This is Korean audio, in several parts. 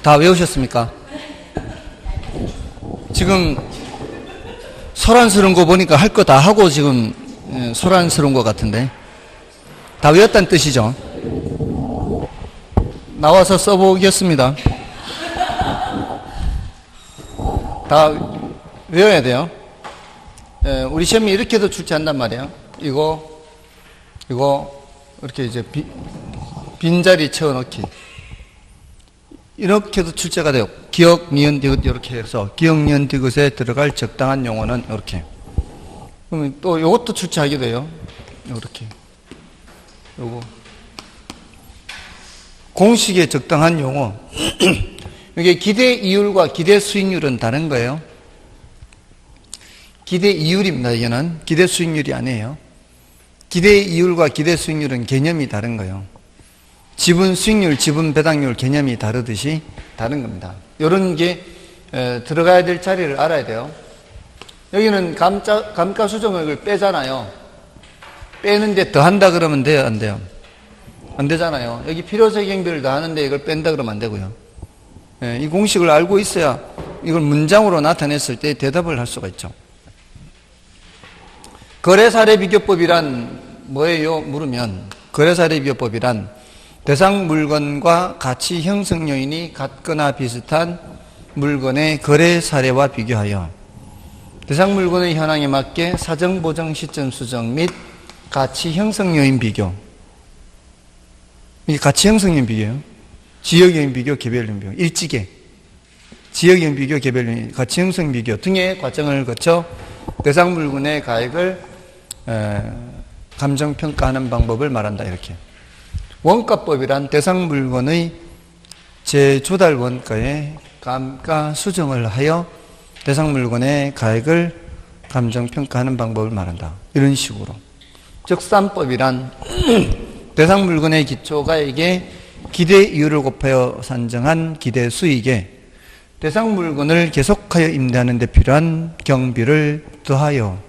다 외우셨습니까? 지금 소란스러운 거 보니까 할 거 다 하고 지금 소란스러운 것 같은데. 다 외웠다는 뜻이죠. 나와서 써보겠습니다. 다 외워야 돼요. 우리 시험이 이렇게도 출제한단 말이에요. 이거 이렇게 이제 빈자리 채워넣기. 이렇게도 출제가 돼요. 기역, 니은, 디귿 이렇게 해서 기역, 니은, 디귿에 들어갈 적당한 용어는 이렇게. 그러면 또 이것도 출제하기도 해요. 이렇게. 요거. 공식에 적당한 용어. 이게 기대 이율과 기대 수익률은 다른 거예요. 기대 이율입니다. 이거는 기대 수익률이 아니에요. 기대 이율과 기대 수익률은 개념이 다른 거예요. 지분 수익률, 지분 배당률 개념이 다르듯이 다른 겁니다. 이런 게 들어가야 될 자리를 알아야 돼요. 여기는 감가수정액을 빼잖아요. 빼는데 더 한다 그러면 돼요, 안 돼요? 안 되잖아요. 여기 필요적용비를 더 하는데 이걸 뺀다 그러면 안 되고요. 이 공식을 알고 있어야 이걸 문장으로 나타냈을 때 대답을 할 수가 있죠. 거래사례비교법이란 뭐예요? 물으면 거래사례비교법이란 대상 물건과 가치 형성 요인이 같거나 비슷한 물건의 거래 사례와 비교하여 대상 물건의 현황에 맞게 사정, 보정, 시점 수정 및 가치 형성 요인 비교. 이게 가치 형성 요인 비교예요. 지역 요인 비교, 개별 요인 비교. 일지계. 지역 요인 비교, 개별 요인, 가치 형성 비교 등의 과정을 거쳐 대상 물건의 가액을 감정평가하는 방법을 말한다. 이렇게. 원가법이란 대상 물건의 재조달 원가에 감가 수정을 하여 대상 물건의 가액을 감정평가하는 방법을 말한다. 이런 식으로. 적산법이란 대상 물건의 기초가액에 기대 이율을 곱하여 산정한 기대 수익에 대상 물건을 계속하여 임대하는 데 필요한 경비를 더하여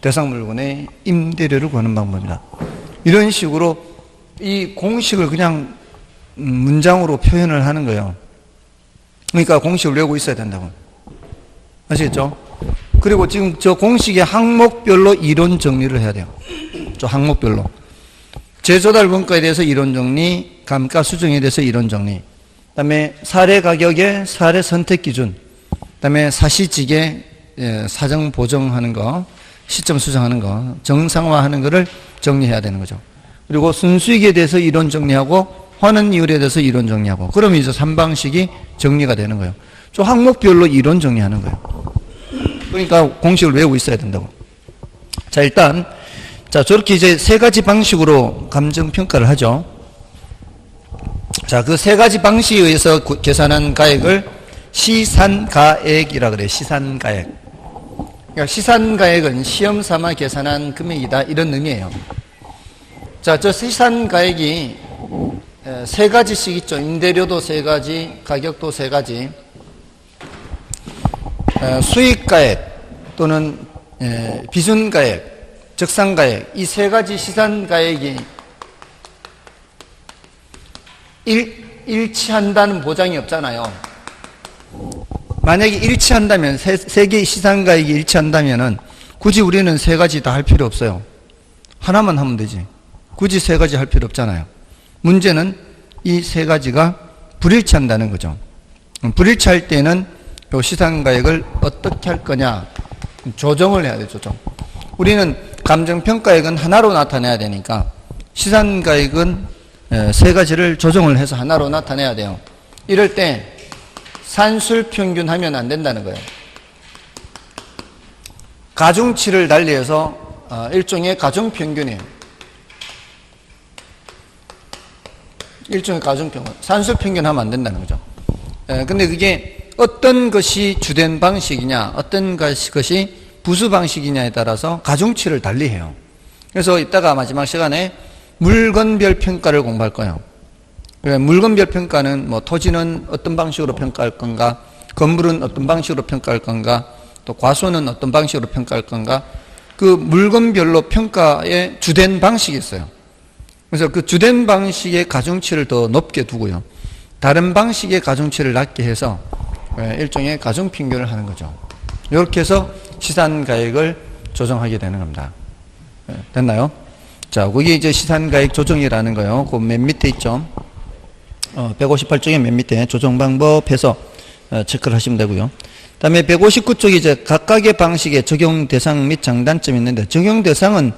대상 물건의 임대료를 구하는 방법입니다. 이런 식으로 이 공식을 그냥 문장으로 표현을 하는 거예요. 그러니까 공식을 외우고 있어야 된다고. 아시겠죠? 그리고 지금 저 공식의 항목별로 이론 정리를 해야 돼요. 저 항목별로. 재조달 원가에 대해서 이론 정리, 감가 수정에 대해서 이론 정리, 그 다음에 사례 가격의 사례 선택 기준, 그 다음에 사시직의 사정 보정하는 거, 시점 수정하는 거, 정상화하는 거를 정리해야 되는 거죠. 그리고 순수익에 대해서 이론 정리하고 환원 이율에 대해서 이론 정리하고 그러면 이제 3방식이 정리가 되는 거예요. 저 항목별로 이론 정리하는 거예요. 그러니까 공식을 외우고 있어야 된다고. 자, 일단 저렇게 이제 세 가지 방식으로 감정평가를 하죠. 자, 그 세 가지 방식에 의해서 계산한 가액을 시산가액이라 그래요. 시산가액. 그러니까 시산가액은 시험 삼아 계산한 금액이다. 이런 의미예요. 자, 저 시산가액이 세 가지씩 있죠. 임대료도 세 가지, 가격도 세 가지. 수익가액 또는 비순가액, 적산가액, 이 세 가지 시산가액이 일치한다는 보장이 없잖아요. 만약에 일치한다면, 세 개의 시산가액이 일치한다면은 굳이 우리는 세 가지 다 할 필요 없어요. 하나만 하면 되지. 굳이 세 가지 할 필요 없잖아요. 문제는 이 세 가지가 불일치한다는 거죠. 불일치할 때는 이 시산가액을 어떻게 할 거냐, 조정을 해야 돼요. 조정. 우리는 감정평가액은 하나로 나타내야 되니까 시산가액은 세 가지를 조정을 해서 하나로 나타내야 돼요. 이럴 때 산술평균 하면 안 된다는 거예요. 가중치를 달리해서 일종의 가중평균이에요. 일종의 가중평균. 산술평균 하면 안 된다는 거죠. 근데 그게 어떤 것이 주된 방식이냐, 어떤 것이 부수 방식이냐에 따라서 가중치를 달리해요. 그래서 이따가 마지막 시간에 물건별 평가를 공부할 거예요. 물건별 평가는 뭐 토지는 어떤 방식으로 평가할 건가, 건물은 어떤 방식으로 평가할 건가, 또 과수는 어떤 방식으로 평가할 건가, 그 물건별로 평가의 주된 방식이 있어요. 그래서 그 주된 방식의 가중치를 더 높게 두고요. 다른 방식의 가중치를 낮게 해서 일종의 가중평균을 하는 거죠. 이렇게 해서 시산가액을 조정하게 되는 겁니다. 됐나요? 자, 그게 이제 시산가액 조정이라는 거요. 그 맨 밑에 있죠. 158쪽에 맨 밑에 조정 방법 해서 체크를 하시면 되고요. 다음에 159쪽이 이제 각각의 방식의 적용 대상 및 장단점이 있는데, 적용 대상은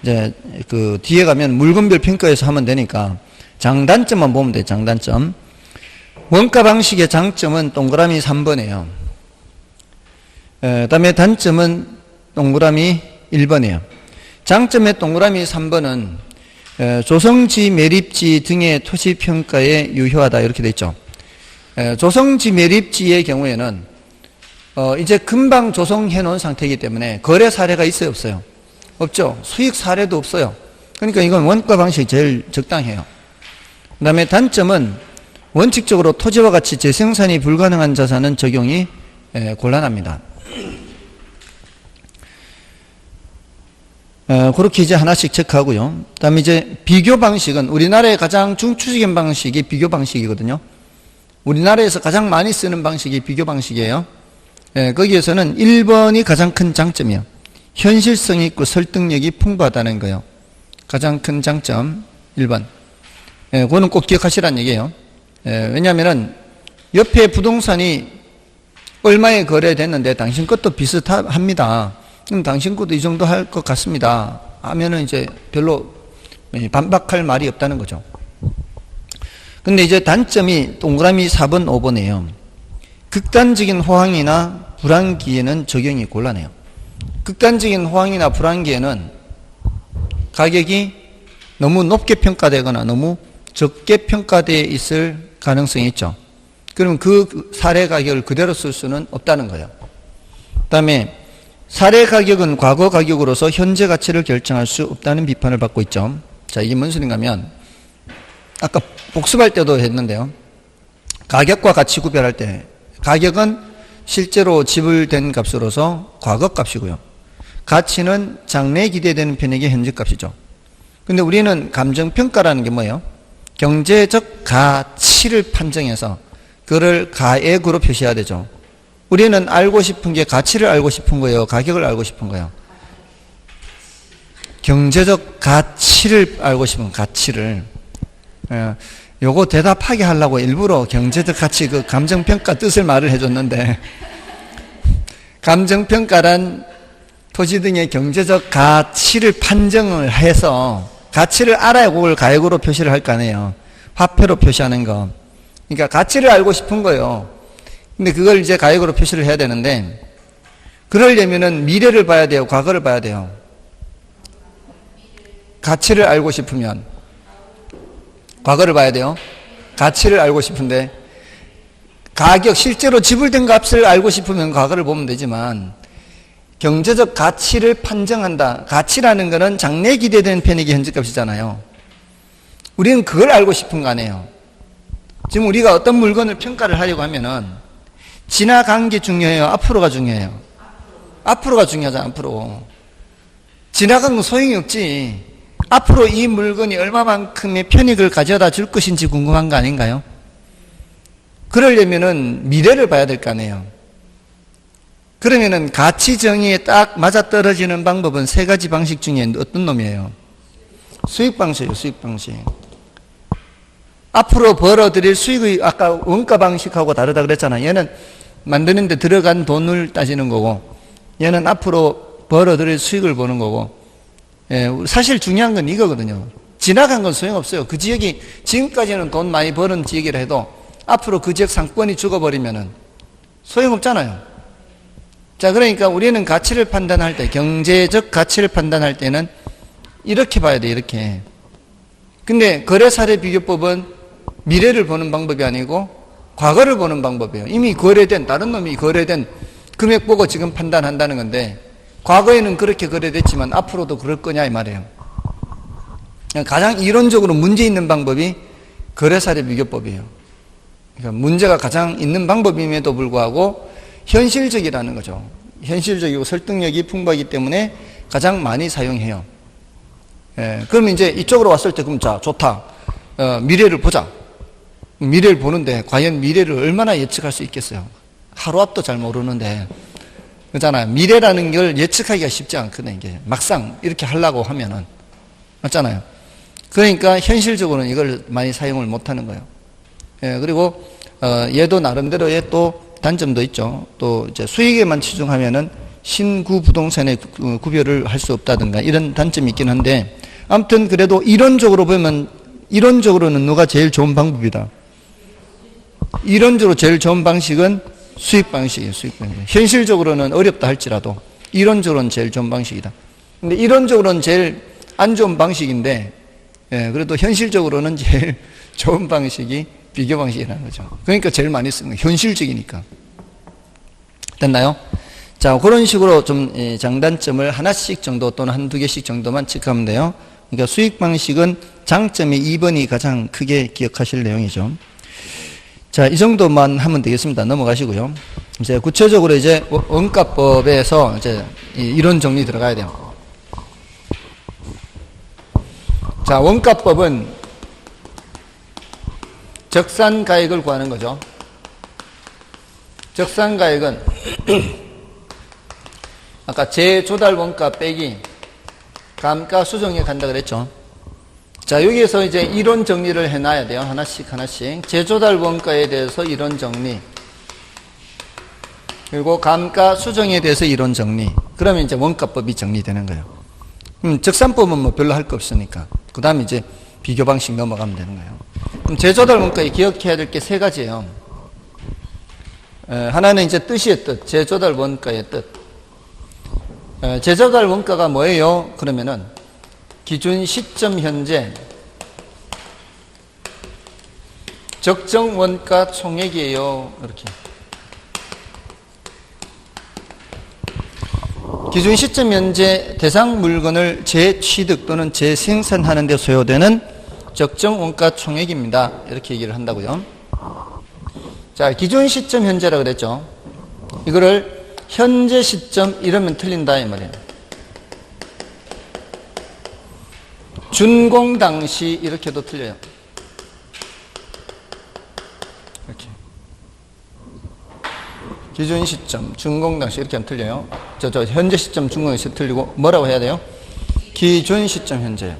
이제 그 뒤에 가면 물건별 평가에서 하면 되니까 장단점만 보면 돼요. 장단점. 원가 방식의 장점은 동그라미 3번이에요. 다음에 단점은 동그라미 1번이에요. 장점의 동그라미 3번은 조성지, 매립지 등의 토지 평가에 유효하다 이렇게 돼 있죠. 조성지, 매립지의 경우에는 이제 금방 조성해 놓은 상태이기 때문에 거래 사례가 있어요, 없어요? 없죠. 수익 사례도 없어요. 그러니까 이건 원가 방식이 제일 적당해요. 그 다음에 단점은 원칙적으로 토지와 같이 재생산이 불가능한 자산은 적용이 곤란합니다. 그렇게 이제 하나씩 체크하고요. 그 다음에 이제 비교 방식은 우리나라의 가장 중추적인 방식이 비교 방식이거든요. 우리나라에서 가장 많이 쓰는 방식이 비교 방식이에요. 거기에서는 1번이 가장 큰 장점이에요. 현실성이 있고 설득력이 풍부하다는 거예요. 가장 큰 장점 1번. 그거는 꼭 기억하시라는 얘기예요. 왜냐하면 옆에 부동산이 얼마에 거래됐는데 당신 것도 비슷합니다. 그럼 당신 것도 이 정도 할 것 같습니다 하면은 이제 별로 반박할 말이 없다는 거죠. 근데 이제 단점이 동그라미 4번, 5번이에요. 극단적인 호황이나 불황기에는 적용이 곤란해요. 극단적인 호황이나 불황기에는 가격이 너무 높게 평가되거나 너무 적게 평가되어 있을 가능성이 있죠. 그러면 그 사례 가격을 그대로 쓸 수는 없다는 거예요. 그 다음에 사례 가격은 과거 가격으로서 현재 가치를 결정할 수 없다는 비판을 받고 있죠. 자, 이게 무슨 소린가 하면 아까 복습할 때도 했는데요. 가격과 가치 구별할 때 가격은 실제로 지불된 값으로서 과거 값이고요. 가치는 장래에 기대되는 편익의 현재 값이죠. 근데 우리는 감정평가라는 게 뭐예요? 경제적 가치를 판정해서 그를 가액으로 표시해야 되죠. 우리는 알고 싶은 게 가치를 알고 싶은 거예요? 가격을 알고 싶은 거예요? 경제적 가치를 알고 싶은 가치를. 요거 대답하게 하려고 일부러 경제적 가치 그 감정평가 뜻을 말을 해줬는데 감정평가란 토지 등의 경제적 가치를 판정을 해서 가치를 알아야 그걸 가액으로 표시를 할 거 아니에요. 화폐로 표시하는 거. 그러니까 가치를 알고 싶은 거예요. 근데 그걸 이제 가액으로 표시를 해야 되는데 그러려면은 미래를 봐야 돼요? 과거를 봐야 돼요? 가치를 알고 싶으면 과거를 봐야 돼요? 가치를 알고 싶은데 가격, 실제로 지불된 값을 알고 싶으면 과거를 보면 되지만 경제적 가치를 판정한다. 가치라는 거는 장래에 기대된 편익의 현재값이잖아요. 우리는 그걸 알고 싶은 거 아니에요. 지금 우리가 어떤 물건을 평가를 하려고 하면은 지나간 게 중요해요? 앞으로가 중요해요? 앞으로가 중요하잖아, 앞으로. 지나간 건 소용이 없지. 앞으로 이 물건이 얼마만큼의 편익을 가져다 줄 것인지 궁금한 거 아닌가요? 그러려면은 미래를 봐야 될 거 아니에요. 그러면은 가치 정의에 딱 맞아떨어지는 방법은 세 가지 방식 중에 어떤 놈이에요? 수익 방식이에요, 수익 방식. 앞으로 벌어들일 수익의 아까 원가 방식하고 다르다 그랬잖아요. 얘는 만드는데 들어간 돈을 따지는 거고 얘는 앞으로 벌어들일 수익을 보는 거고 사실 중요한 건 이거거든요. 지나간 건 소용없어요. 그 지역이 지금까지는 돈 많이 버는 지역이라 해도 앞으로 그 지역 상권이 죽어버리면은 소용없잖아요. 자, 그러니까 우리는 가치를 판단할 때, 경제적 가치를 판단할 때는 이렇게 봐야 돼, 이렇게. 근데 거래사례 비교법은 미래를 보는 방법이 아니고 과거를 보는 방법이에요. 이미 거래된, 다른 놈이 거래된 금액 보고 지금 판단한다는 건데 과거에는 그렇게 거래됐지만 앞으로도 그럴 거냐 이 말이에요. 가장 이론적으로 문제 있는 방법이 거래사례 비교법이에요. 그러니까 문제가 가장 있는 방법임에도 불구하고 현실적이라는 거죠. 현실적이고 설득력이 풍부하기 때문에 가장 많이 사용해요. 그러면 이제 이쪽으로 왔을 때 그럼 자 좋다. 미래를 보자. 미래를 보는데 과연 미래를 얼마나 예측할 수 있겠어요? 하루 앞도 잘 모르는데. 그렇잖아요. 미래라는 걸 예측하기가 쉽지 않거든요. 이게 막상 이렇게 하려고 하면은. 맞잖아요. 그러니까 현실적으로는 이걸 많이 사용을 못 하는 거예요. 예, 그리고, 얘도 나름대로의 또 단점도 있죠. 또 이제 수익에만 치중하면은 신구 부동산에 구별을 할 수 없다든가 이런 단점이 있긴 한데, 아무튼 그래도 이론적으로 보면, 이론적으로는 누가 제일 좋은 방법이다. 이론적으로 제일 좋은 방식은 수익 방식이에요. 수익 방식. 현실적으로는 어렵다 할지라도 이론적으로는 제일 좋은 방식이다. 근데 이론적으로는 제일 안 좋은 방식인데, 예, 그래도 현실적으로는 제일 좋은 방식이 비교 방식이라는 거죠. 그러니까 제일 많이 쓰는 거예요. 현실적이니까. 됐나요? 자, 그런 식으로 좀 장단점을 하나씩 정도 또는 한두 개씩 정도만 체크하면 돼요. 그러니까 수익 방식은 장점이 2번이 가장 크게 기억하실 내용이죠. 자, 이 정도만 하면 되겠습니다. 넘어가시고요. 이제 구체적으로 이제 원가법에서 이제 이론 정리 들어가야 돼요. 자, 원가법은 적산가액을 구하는 거죠. 적산가액은 아까 재조달 원가 빼기 감가 수정에 간다 그랬죠. 자, 여기에서 이제 이론 정리를 해놔야 돼요. 하나씩 하나씩. 재조달 원가에 대해서 이론 정리. 그리고 감가 수정에 대해서 이론 정리. 그러면 이제 원가법이 정리되는 거예요. 적산법은 뭐 별로 할 거 없으니까. 그 다음에 이제 비교 방식 넘어가면 되는 거예요. 그럼 재조달 원가에 기억해야 될 게 세 가지예요. 하나는 이제 뜻이의 뜻. 재조달 원가의 뜻. 재조달 원가가 뭐예요? 그러면은 기준 시점 현재 적정 원가 총액이에요. 이렇게. 기준 시점 현재 대상 물건을 재취득 또는 재생산하는 데 소요되는 적정 원가 총액입니다. 이렇게 얘기를 한다고요. 자, 기준 시점 현재라 그랬죠. 이거를 현재 시점 이러면 틀린다 이 말이에요. 준공 당시 이렇게도 틀려요. 이렇게. 기준 시점, 준공 당시 이렇게 하면 틀려요. 현재 시점, 준공 당시 틀리고 뭐라고 해야 돼요? 기준 시점 현재.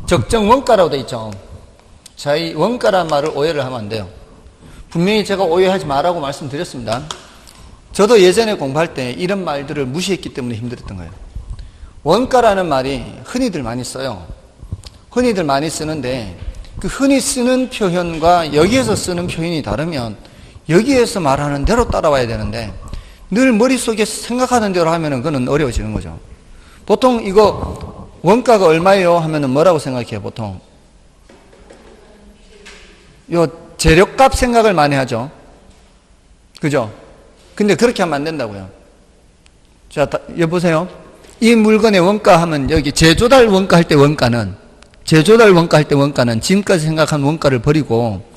적정 원가라고 돼 있죠. 자, 이 원가란 말을 오해를 하면 안 돼요. 분명히 제가 오해하지 말라고 말씀드렸습니다. 저도 예전에 공부할 때 이런 말들을 무시했기 때문에 힘들었던 거예요. 원가라는 말이 흔히들 많이 써요. 흔히들 많이 쓰는데 그 흔히 쓰는 표현과 여기에서 쓰는 표현이 다르면 여기에서 말하는 대로 따라와야 되는데 늘 머릿속에 생각하는 대로 하면은 그건 어려워지는 거죠. 보통 이거 원가가 얼마예요? 하면은 뭐라고 생각해요, 보통? 요 재료값 생각을 많이 하죠. 그죠? 근데 그렇게 하면 안 된다고요. 자, 여보세요? 이 물건의 원가 하면 여기 재조달 원가 할 때 원가는 지금까지 생각한 원가를 버리고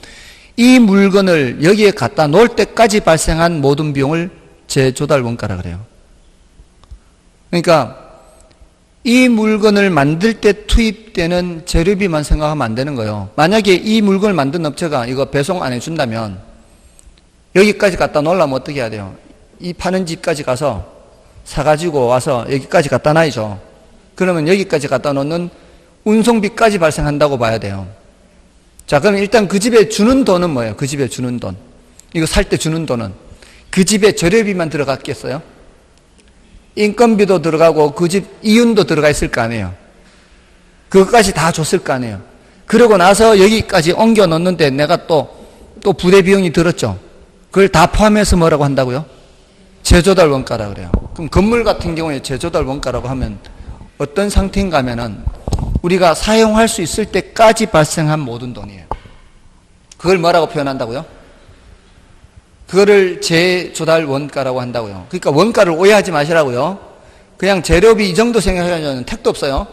이 물건을 여기에 갖다 놓을 때까지 발생한 모든 비용을 재조달 원가라 그래요. 그러니까 이 물건을 만들 때 투입되는 재료비만 생각하면 안 되는 거예요. 만약에 이 물건을 만든 업체가 이거 배송 안 해준다면 여기까지 갖다 놓으려면 어떻게 해야 돼요? 이 파는 집까지 가서 사가지고 와서 여기까지 갖다 놔야죠. 그러면 여기까지 갖다 놓는 운송비까지 발생한다고 봐야 돼요. 자, 그럼 일단 그 집에 주는 돈은 뭐예요? 그 집에 주는 돈. 이거 살 때 주는 돈은 그 집에 재료비만 들어갔겠어요? 인건비도 들어가고 그 집 이윤도 들어가 있을 거 아니에요. 그것까지 다 줬을 거 아니에요. 그러고 나서 여기까지 옮겨 놓는데 내가 또 부대 비용이 들었죠. 그걸 다 포함해서 뭐라고 한다고요? 재조달 원가라 그래요. 그럼 건물 같은 경우에 재조달 원가라고 하면 어떤 상태인가 하면은 우리가 사용할 수 있을 때까지 발생한 모든 돈이에요. 그걸 뭐라고 표현한다고요? 그거를 재조달 원가라고 한다고요. 그러니까 원가를 오해하지 마시라고요. 그냥 재료비 이 정도 생각하면 택도 없어요.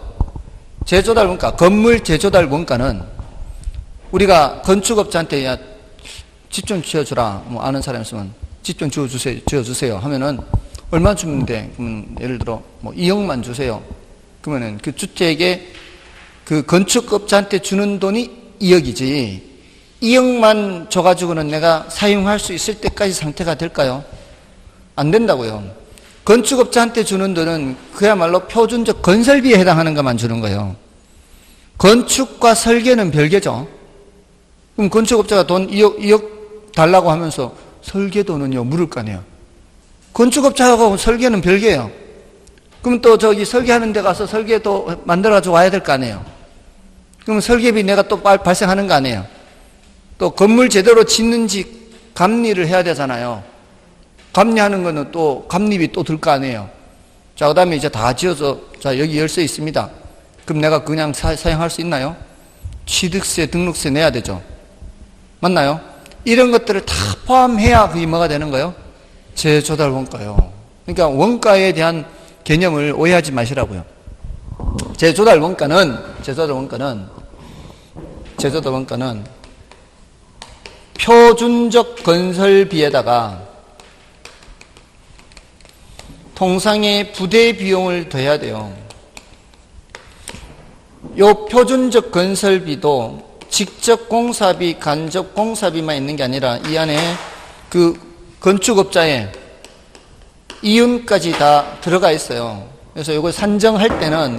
재조달 원가, 건물 재조달 원가는 우리가 건축업자한테 야, 집 좀 지어주라. 뭐 아는 사람 있으면 집 좀 지어주세요 하면은 얼마 주면 돼? 그러면 예를 들어 뭐 2억만 주세요. 그러면은 그 주택에 그 건축업자한테 주는 돈이 2억이지 2억만 줘가지고는 내가 사용할 수 있을 때까지 상태가 될까요? 안 된다고요. 건축업자한테 주는 돈은 그야말로 표준적 건설비에 해당하는 것만 주는 거예요. 건축과 설계는 별개죠. 그럼 건축업자가 돈 2억 달라고 하면서 설계도는요, 물을 거 아니에요. 건축업자하고 설계는 별개예요. 그럼 또 저기 설계하는 데 가서 설계도 만들어가지고 와야 될 거 아니에요. 그럼 설계비 내가 또 발생하는 거 아니에요. 또 건물 제대로 짓는지 감리를 해야 되잖아요. 감리하는 거는 또 감리비 또 들 거 아니에요. 자, 그 다음에 이제 다 지어서, 자, 여기 열쇠 있습니다. 그럼 내가 그냥 사용할 수 있나요? 취득세, 등록세 내야 되죠. 맞나요? 이런 것들을 다 포함해야 그게 뭐가 되는 거예요? 재조달 원가요. 그러니까 원가에 대한 개념을 오해하지 마시라고요. 재조달 원가는 표준적 건설비에다가 통상의 부대 비용을 더해야 돼요. 요 표준적 건설비도 직접 공사비, 간접 공사비만 있는 게 아니라 이 안에 그 건축업자의 이윤까지 다 들어가 있어요. 그래서 이걸 산정할 때는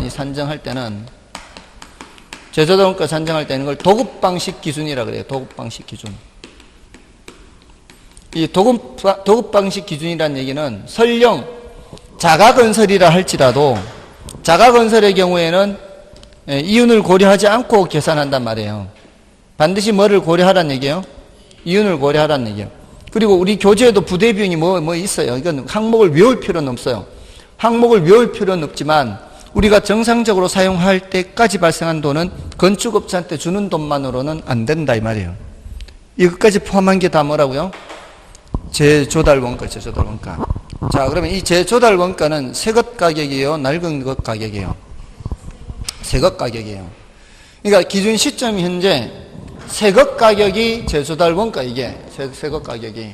재조달 원가 산정할 때는 이걸 도급 방식 기준이라 그래요. 도급 방식 기준. 이 도급 방식 기준이라는 얘기는 설령 자가건설이라 할지라도 자가건설의 경우에는 이윤을 고려하지 않고 계산한단 말이에요. 반드시 뭐를 고려하라는 얘기예요? 이윤을 고려하라는 얘기예요. 그리고 우리 교재에도 부대 비용이 뭐 있어요. 이건 항목을 외울 필요는 없어요. 항목을 외울 필요는 없지만 우리가 정상적으로 사용할 때까지 발생한 돈은 건축업자한테 주는 돈만으로는 안 된다 이 말이에요. 이것까지 포함한 게 다 뭐라고요? 재조달 원가. 자, 그러면 이 재조달 원가는 새것 가격이에요? 낡은 것 가격이에요? 새것 가격이에요. 그러니까 기준 시점이 현재 새것 가격이 재조달 원가, 이게 새것 가격이.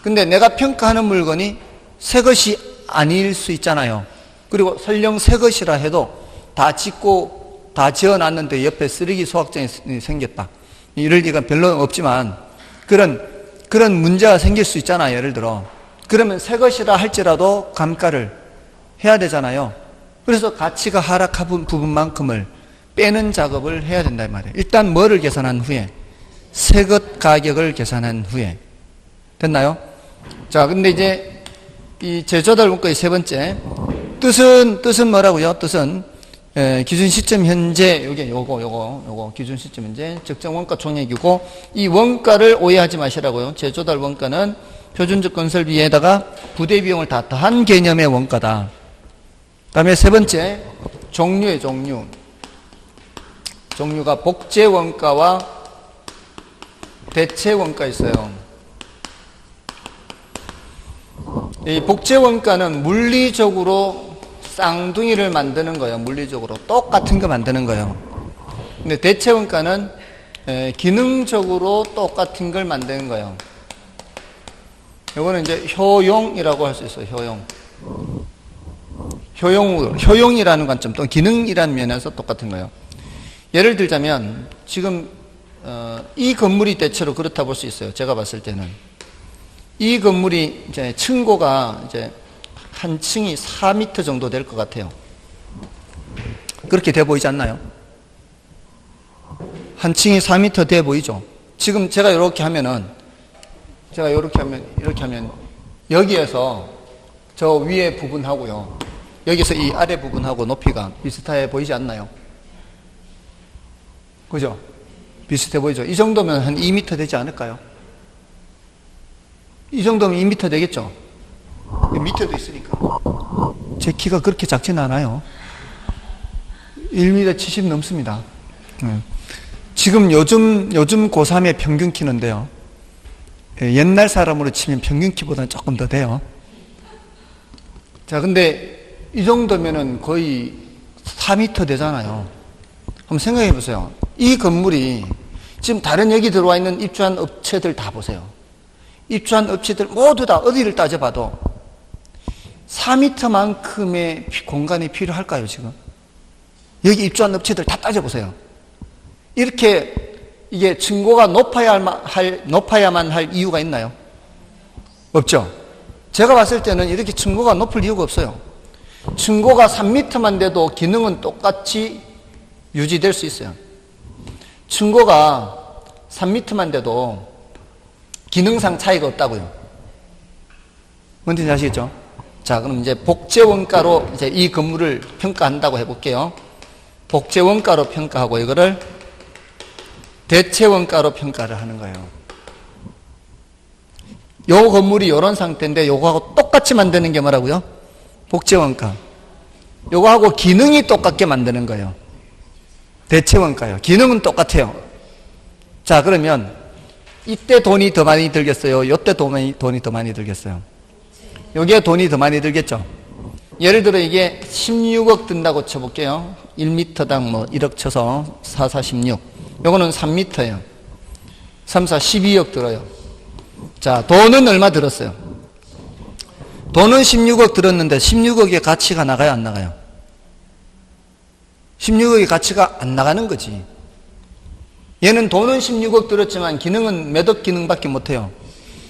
근데 내가 평가하는 물건이 새것이 아닐 수 있잖아요. 그리고 설령 새것이라 해도 다 짓고 다 지어놨는데 옆에 쓰레기 소각장이 생겼다. 이럴 리가 별로 없지만 그런 문제가 생길 수 있잖아요. 예를 들어. 그러면 새것이라 할지라도 감가를 해야 되잖아요. 그래서 가치가 하락한 부분만큼을 빼는 작업을 해야 된다 이 말이에요. 일단 뭐를 계산한 후에? 새것 가격을 계산한 후에. 됐나요? 자, 근데 이제 이 재조달 원가의 세 번째 뜻은 뭐라고요? 뜻은 기준 시점 현재 요거 기준 시점 현재 적정 원가 총액이고 이 원가를 오해하지 마시라고요. 재조달 원가는 표준적 건설비에다가 부대 비용을 다 더한 개념의 원가다. 그다음에 세 번째 종류의 종류가 복제 원가와 대체 원가 있어요. 이 복제 원가는 물리적으로 쌍둥이를 만드는 거예요. 물리적으로 똑같은 거 만드는 거예요. 근데 대체 원가는 기능적으로 똑같은 걸 만드는 거예요. 이거는 이제 효용이라고 할 수 있어요. 효용이라는 관점 또 기능이라는 면에서 똑같은 거예요. 예를 들자면 지금 이 건물이 대체로 그렇다 볼 수 있어요. 제가 봤을 때는 이 건물이 이제 층고가 이제 한 층이 4m 정도 될 것 같아요. 그렇게 돼 보이지 않나요? 한 층이 4m 돼 보이죠? 지금 제가 이렇게 하면 여기에서 저 위에 부분하고요. 여기서 이 아래 부분하고 높이가 비슷해 보이지 않나요? 그죠? 비슷해 보이죠? 이 정도면 한 2m 되지 않을까요? 이 정도면 2m 되겠죠? 밑에도 있으니까. 제 키가 그렇게 작지는 않아요. 1m 70 넘습니다. 지금 요즘 고3의 평균 키는데요. 옛날 사람으로 치면 평균 키보다는 조금 더 돼요. 자, 근데 이 정도면은 거의 4m 되잖아요. 한번 생각해 보세요. 이 건물이 지금 다른 여기 들어와 있는 입주한 업체들 다 보세요. 입주한 업체들 모두 다 어디를 따져봐도 4m만큼의 공간이 필요할까요, 지금? 여기 입주한 업체들 다 따져보세요. 이렇게 이게 층고가 높아야만 할 이유가 있나요? 없죠. 제가 봤을 때는 이렇게 층고가 높을 이유가 없어요. 층고가 3m만 돼도 기능은 똑같이 유지될 수 있어요. 층고가 3m만 돼도 기능상 차이가 없다고요. 뭔지 아시겠죠? 자, 그럼 이제 복제원가로 이제 이 건물을 평가한다고 해볼게요. 복제원가로 평가하고 이거를 대체원가로 평가를 하는 거예요. 요 건물이 이런 상태인데 요거하고 똑같이 만드는 게 뭐라고요? 복제원가. 요거하고 기능이 똑같게 만드는 거예요. 대체원가요. 기능은 똑같아요. 자, 그러면 이때 돈이 더 많이 들겠어요? 요때 돈이 더 많이 들겠어요? 요게 돈이 더 많이 들겠죠? 예를 들어 이게 16억 든다고 쳐볼게요. 1m당 뭐 1억 쳐서 4, 4, 16. 요거는 3m예요. 3, 4, 12억 들어요. 자, 돈은 얼마 들었어요? 돈은 16억 들었는데 16억의 가치가 나가요, 안 나가요? 16억의 가치가 안 나가는 거지. 얘는 돈은 16억 들었지만 기능은 몇 억 기능밖에 못해요.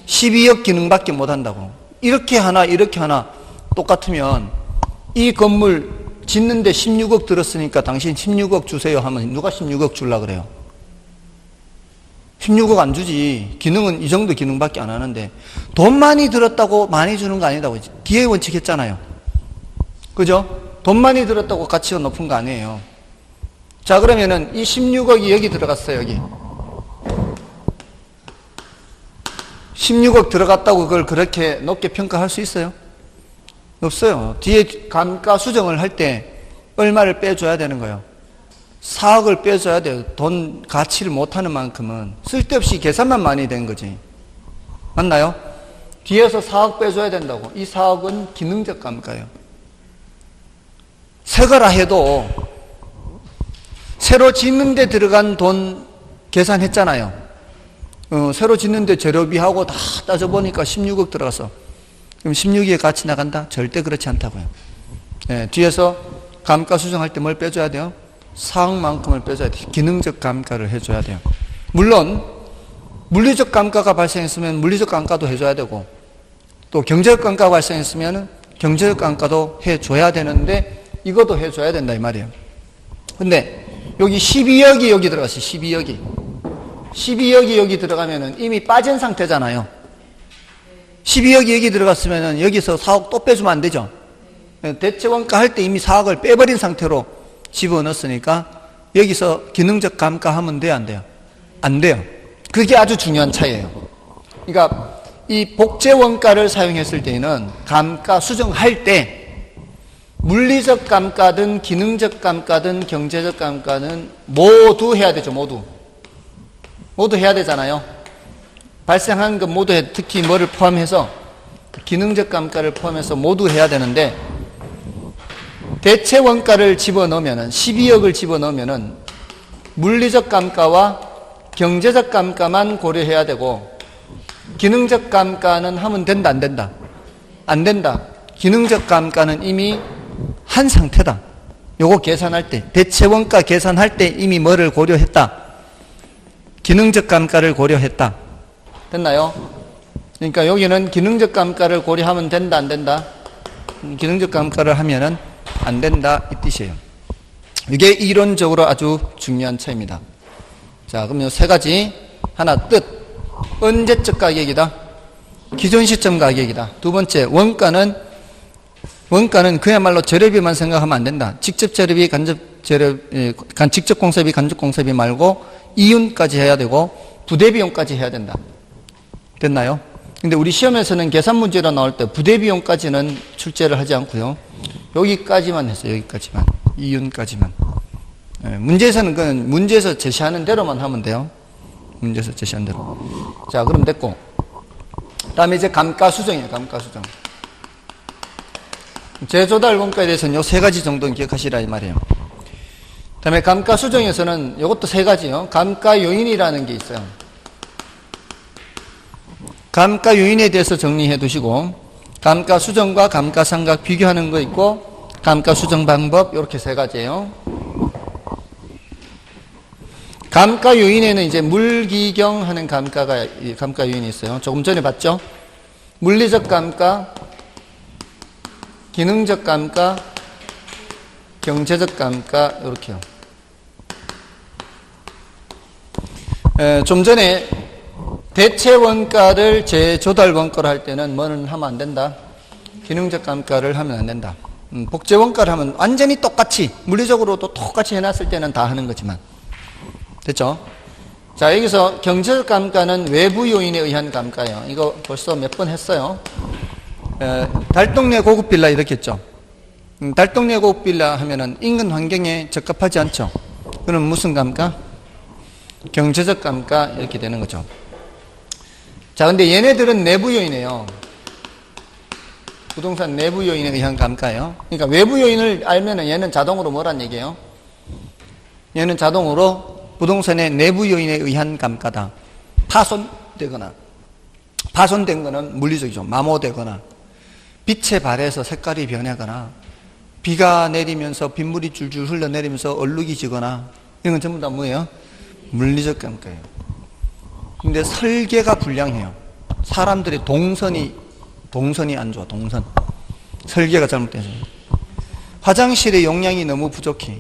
12억 기능밖에 못한다고. 이렇게 하나 이렇게 하나 똑같으면 이 건물 짓는데 16억 들었으니까 당신 16억 주세요 하면 누가 16억 주려고 그래요? 16억 안 주지. 기능은 이 정도 기능밖에 안 하는데 돈 많이 들었다고 많이 주는 거 아니다고 기회 원칙 했잖아요. 그죠? 돈 많이 들었다고 가치가 높은 거 아니에요. 자, 그러면은 이 16억이 여기 들어갔어요. 여기 16억 들어갔다고 그걸 그렇게 높게 평가할 수 있어요? 없어요. 뒤에 감가 수정을 할 때 얼마를 빼줘야 되는 거예요? 4억을 빼줘야 돼요. 돈 가치를 못하는 만큼은. 쓸데없이 계산만 많이 된 거지. 맞나요? 뒤에서 4억 빼줘야 된다고. 이 4억은 기능적 감가예요. 새 거라 해도 새로 짓는 데 들어간 돈 계산했잖아요. 새로 짓는 데 재료비하고 다 따져보니까 16억 들어갔어. 그럼 16억의 가치 나간다? 절대 그렇지 않다고요. 네, 뒤에서 감가 수정할 때 뭘 빼줘야 돼요? 4억만큼을 빼줘야 돼요. 기능적 감가를 해줘야 돼요. 물론 물리적 감가가 발생했으면 물리적 감가도 해줘야 되고 또 경제적 감가가 발생했으면 경제적 감가도 해줘야 되는데 이것도 해줘야 된다 이 말이에요. 근데 여기 12억이 여기 들어갔어요. 12억이 여기 들어가면은 이미 빠진 상태잖아요. 12억이 여기 들어갔으면은 여기서 4억 또 빼주면 안 되죠. 대체원가 할 때 이미 4억을 빼버린 상태로 집어넣었으니까 여기서 기능적 감가하면 돼요, 안 돼요? 안 돼요. 그게 아주 중요한 차이예요. 그러니까 이 복제원가를 사용했을 때는 감가 수정할 때 물리적 감가든 기능적 감가든 경제적 감가는 모두 해야 되죠. 모두 해야 되잖아요. 발생한 것 모두 해. 특히 뭐를 포함해서 기능적 감가를 포함해서 모두 해야 되는데 대체 원가를 집어넣으면은 12억을 집어넣으면은 물리적 감가와 경제적 감가만 고려해야 되고 기능적 감가는 하면 된다 안 된다? 안 된다. 기능적 감가는 이미 한 상태다. 요거 계산할 때 대체 원가 계산할 때 이미 뭐를 고려했다? 기능적 감가를 고려했다. 됐나요? 그러니까 여기는 기능적 감가를 고려하면 된다 안 된다? 기능적 감가를 하면은 안 된다 이 뜻이에요. 이게 이론적으로 아주 중요한 차이입니다. 자, 그럼 요 세 가지. 하나, 뜻. 언제적 가격이다. 기존 시점 가격이다. 두 번째, 원가는 그야말로 재료비만 생각하면 안 된다. 직접 재료비, 직접 공사비, 간접 공사비 말고 이윤까지 해야 되고 부대비용까지 해야 된다. 됐나요? 근데 우리 시험에서는 계산 문제로 나올 때 부대비용까지는 출제를 하지 않고요. 여기까지만 했어요. 여기까지만. 이윤까지만. 문제에서는 그건 문제에서 제시하는 대로만 하면 돼요. 문제에서 제시한 대로. 자, 그럼 됐고. 다음에 이제 감가수정이에요. 감가수정. 재조달 원가에 대해서는 요 세 가지 정도는 기억하시라 이 말이에요. 다음에 감가수정에서는 이것도 세 가지요. 감가 요인이라는 게 있어요. 감가 요인에 대해서 정리해 두시고 감가수정과 감가상각 비교하는 거 있고 감가수정 방법 이렇게 세 가지예요. 감가 요인에는 이제 물기경 하는 감가 요인이 있어요. 조금 전에 봤죠? 물리적 감가, 기능적 감가, 경제적 감가, 이렇게요. 좀 전에 대체 원가를 재조달 원가로 할 때는 뭐는 하면 안 된다? 기능적 감가를 하면 안 된다. 복제 원가를 하면 완전히 똑같이, 물리적으로도 똑같이 해놨을 때는 다 하는 거지만. 됐죠? 자, 여기서 경제적 감가는 외부 요인에 의한 감가예요. 이거 벌써 몇 번 했어요. 달동네 고급 빌라 이렇게 했죠. 달동네 고급 빌라 하면은 인근 환경에 적합하지 않죠. 그럼 무슨 감가? 경제적 감가 이렇게 되는 거죠. 자, 근데 얘네들은 내부 요인이에요. 부동산 내부 요인에 의한 감가예요. 그러니까 외부 요인을 알면은 얘는 자동으로 뭐란 얘기예요? 얘는 자동으로 부동산의 내부 요인에 의한 감가다. 파손되거나, 파손된 거는 물리적이죠. 마모되거나, 빛에 발해서 색깔이 변하거나, 비가 내리면서 빗물이 줄줄 흘러내리면서 얼룩이 지거나, 이런 건 전부 다 뭐예요? 물리적 감가예요. 근데 설계가 불량해요. 사람들이 동선이 안 좋아, 동선. 설계가 잘못돼서. 화장실의 용량이 너무 부족해.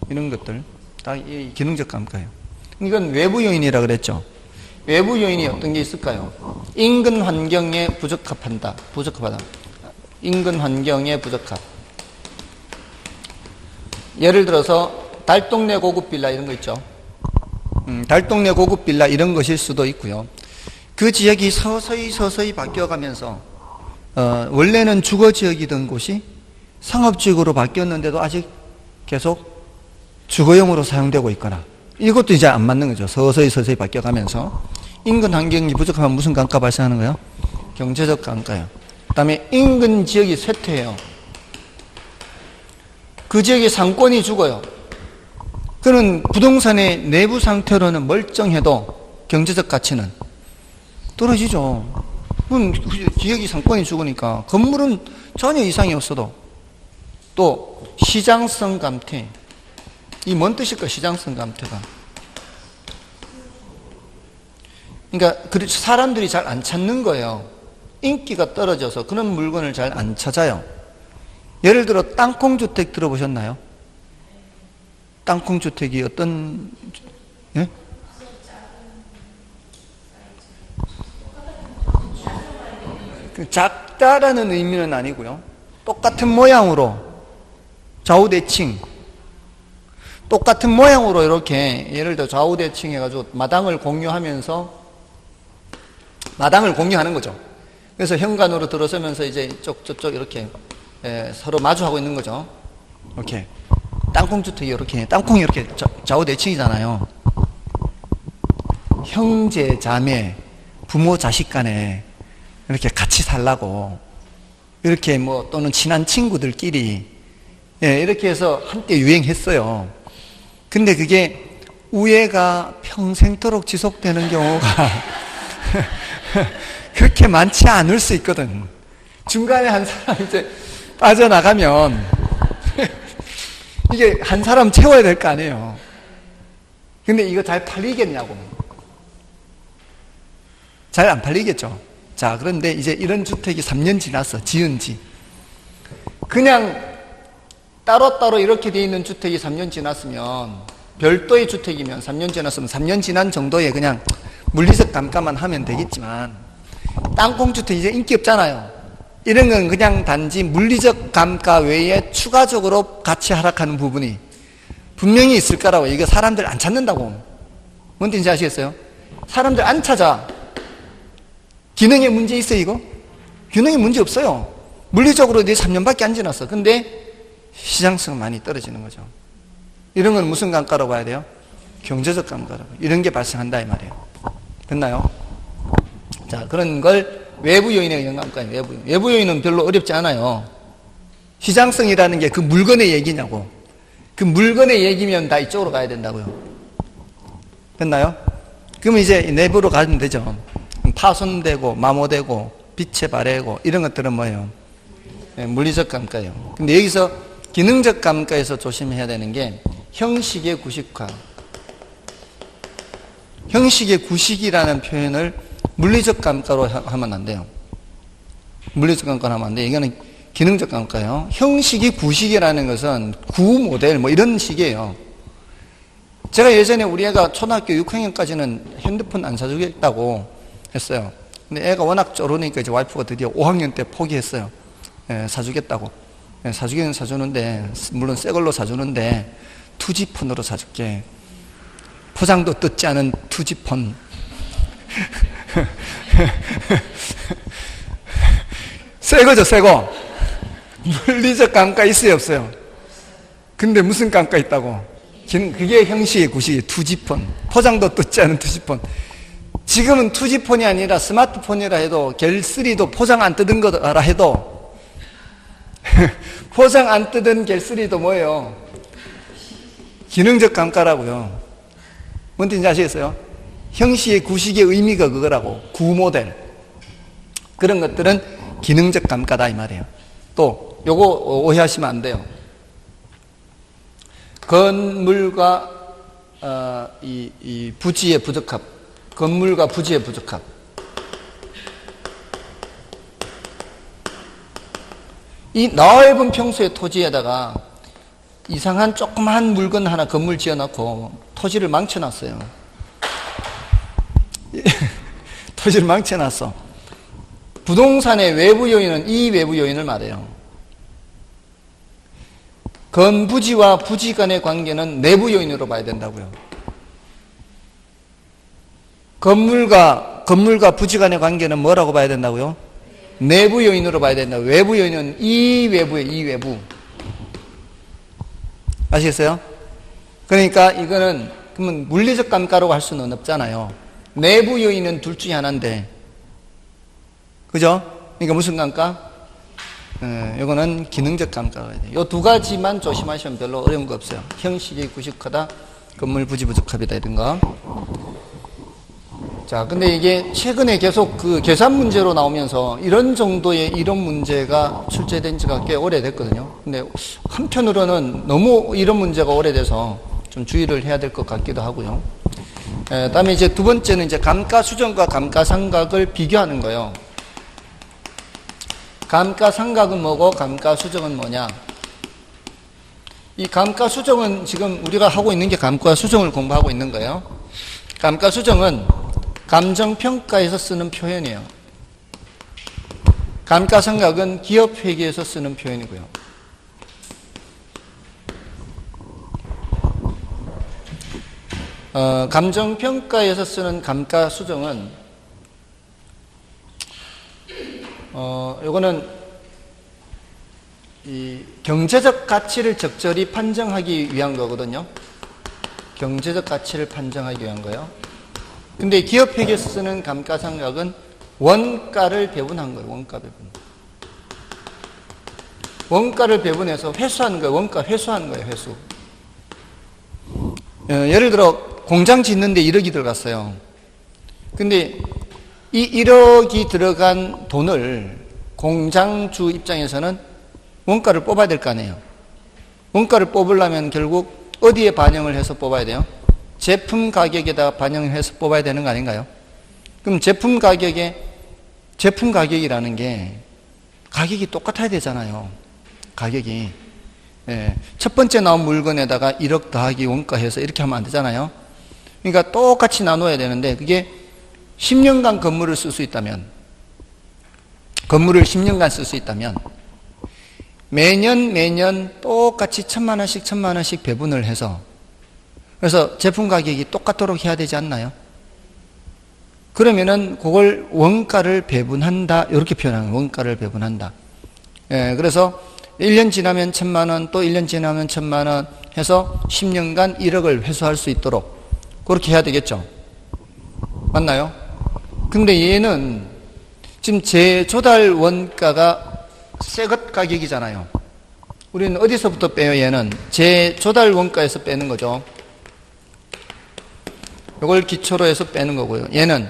이런 것들. 다 이 기능적 감가예요. 이건 외부 요인이라 그랬죠. 외부 요인이 어떤 게 있을까요? 인근 환경에 부적합하다. 인근 환경에 부적합. 예를 들어서 달동네 고급 빌라 이런 거 있죠. 달동네 고급 빌라 이런 것일 수도 있고요. 그 지역이 서서히 바뀌어가면서 원래는 주거 지역이던 곳이 상업지역으로 바뀌었는데도 아직 계속 주거용으로 사용되고 있거나, 이것도 이제 안 맞는 거죠. 서서히 바뀌어가면서. 인근 환경이 부족하면 무슨 감가 발생하는 거예요? 경제적 감가예요. 그 다음에 인근 지역이 쇠퇴해요. 그 지역의 상권이 죽어요. 그는 부동산의 내부 상태로는 멀쩡해도 경제적 가치는 떨어지죠. 그럼 지역이 상권이 죽으니까 건물은 전혀 이상이 없어도. 또 시장성 감퇴. 이 뭔 뜻일까? 시장성 감퇴가. 그러니까 사람들이 잘 안 찾는 거예요. 인기가 떨어져서 그런 물건을 잘 안 찾아요. 예를 들어 땅콩주택 들어보셨나요? 땅콩주택이 어떤, 예? 작다라는 의미는 아니고요. 똑같은 모양으로 좌우대칭, 똑같은 모양으로 이렇게 예를 들어 좌우대칭 해가지고 마당을 공유하면서 마당을 공유하는 거죠. 그래서 현관으로 들어서면서 이제 저쪽 이렇게 서로 마주하고 있는 거죠. 이렇게 땅콩주택이 이렇게, 땅콩이 이렇게 좌우대칭이잖아요. 형제, 자매, 부모, 자식 간에 이렇게 같이 살라고, 이렇게 뭐 또는 친한 친구들끼리 이렇게 해서 한때 유행했어요. 근데 그게 우애가 평생토록 지속되는 경우가 그렇게 많지 않을 수 있거든. 중간에 한 사람 이제 빠져나가면 이게 한 사람 채워야 될 거 아니에요. 근데 이거 잘 팔리겠냐고. 잘 안 팔리겠죠. 자, 그런데 이제 이런 주택이 3년 지났어. 지은 지. 그냥 따로따로 이렇게 돼 있는 주택이 3년 지났으면, 별도의 주택이면 3년 지났으면 3년 지난 정도의 그냥 물리적 감가만 하면 되겠지만, 땅콩주택 이제 인기 없잖아요. 이런 건 그냥 단지 물리적 감가 외에 추가적으로 가치 하락하는 부분이 분명히 있을 거라고. 이거 사람들 안 찾는다고. 뭔 뜻인지 아시겠어요? 사람들 안 찾아. 기능에 문제 있어요, 이거? 기능에 문제 없어요. 물리적으로 이제 3년밖에 안 지났어. 근데 시장성은 많이 떨어지는 거죠. 이런 건 무슨 감가라고 봐야 돼요? 경제적 감가라고. 이런 게 발생한다 이 말이에요. 됐나요? 자, 그런 걸 외부 요인에 의한 감가예요. 외부 요인은 별로 어렵지 않아요. 시장성이라는 게 그 물건의 얘기냐고. 그 물건의 얘기면 다 이쪽으로 가야 된다고요. 됐나요? 그러면 이제 내부로 가면 되죠. 파손되고 마모되고 빛에 발해고 이런 것들은 뭐예요? 물리적 감가예요. 근데 여기서 기능적 감가에서 조심해야 되는 게 형식의 구식화. 형식의 구식이라는 표현을 물리적 감가로 하면 안 돼요. 물리적 감가로 하면 안 돼요. 이거는 기능적 감가예요. 형식이 구식이라는 것은 구모델 뭐 이런 식이에요. 제가 예전에 우리 애가 초등학교 6학년까지는 핸드폰 안 사주겠다고 했어요. 근데 애가 워낙 쪼르니까 이제 와이프가 드디어 5학년 때 포기했어요. 예, 사주겠다고. 예, 사주기는 사주는데, 물론 새 걸로 사주는데, 투지폰으로 사줄게. 포장도 뜯지 않은 투지폰. 새 거죠, 새 거. 물리적 감가 있어요, 없어요? 근데 무슨 감가 있다고? 그게 형식의 구식이 투지폰. 포장도 뜯지 않은 투지폰. 지금은 투지폰이 아니라 스마트폰이라 해도 갤3도 포장 안 뜯은 거라 해도 포장 안 뜯은 갤3도 뭐예요? 기능적 감가라고요. 뭔지 아시겠어요? 형식의 구식의 의미가 그거라고. 구모델. 그런 것들은 기능적 감가다 이 말이에요. 또 요거 오해하시면 안 돼요. 건물과 이 부지의 부적합. 건물과 부지의 부적합. 이 넓은 평수의 토지에다가 이상한 조그만 물건 하나 건물 지어놓고 토지를 망쳐놨어요. 토지를 망쳐놨어. 부동산의 외부 요인은 이 외부 요인을 말해요. 건부지와 부지 간의 관계는 내부 요인으로 봐야 된다고요. 건물과 부지 간의 관계는 뭐라고 봐야 된다고요? 내부 요인으로 봐야 된다고요. 외부 요인은 이 외부예요, 이 외부. 아시겠어요? 그러니까 이거는 그러면 물리적 감가라고 할 수는 없잖아요. 내부 요인은 둘 중에 하나인데. 그죠? 그러니까 무슨 감가? 이거는 기능적 감가가 돼요. 이 두 가지만 조심하시면 별로 어려운 거 없어요. 형식이 구식하다, 건물 부지 부적합이다 이런 거. 자, 근데 이게 최근에 계속 그 계산 문제로 나오면서 이런 정도의 이론 문제가 출제된 지가 꽤 오래됐거든요. 근데 한편으로는 너무 이런 문제가 오래돼서 좀 주의를 해야 될 것 같기도 하고요. 다음에 이제 두 번째는 이제 감가수정과 감가상각을 비교하는 거예요. 감가상각은 뭐고 감가수정은 뭐냐? 이 감가수정은 지금 우리가 하고 있는 게 감가수정을 공부하고 있는 거예요. 감가수정은 감정평가에서 쓰는 표현이에요. 감가상각은 기업회계에서 쓰는 표현이고요. 감정평가에서 쓰는 감가수정은 요거는 이 경제적 가치를 적절히 판정하기 위한 거거든요. 경제적 가치를 판정하기 위한 거예요. 근데 기업회계에서 쓰는 감가상각은 원가를 배분한 거예요. 원가 배분. 원가를 배분해서 회수한 거예요. 원가 회수한 거예요. 회수. 예를 들어 공장 짓는데 1억이 들어갔어요. 근데 이 1억이 들어간 돈을 공장주 입장에서는 원가를 뽑아야 될 거 아니에요. 원가를 뽑으려면 결국 어디에 반영을 해서 뽑아야 돼요? 제품 가격에다 반영을 해서 뽑아야 되는 거 아닌가요? 그럼 제품 가격이라는 게 가격이 똑같아야 되잖아요. 가격이. 예, 첫 번째 나온 물건에다가 1억 더하기 원가 해서 이렇게 하면 안 되잖아요. 그러니까 똑같이 나눠야 되는데 그게 10년간 건물을 쓸 수 있다면, 건물을 10년간 쓸 수 있다면 매년 똑같이 1,000만 원씩 배분을 해서, 그래서 제품 가격이 똑같도록 해야 되지 않나요? 그러면은 그걸 원가를 배분한다 이렇게 표현하는 거예요. 원가를 배분한다. 예, 그래서 1년 지나면 1,000만 원, 또 1년 지나면 1,000만 원 해서 10년간 1억을 회수할 수 있도록 그렇게 해야 되겠죠. 맞나요? 근데 얘는 지금 재조달 원가가 새것 가격이잖아요. 우리는 어디서부터 빼요? 얘는 재조달 원가에서 빼는 거죠. 이걸 기초로 해서 빼는 거고요. 얘는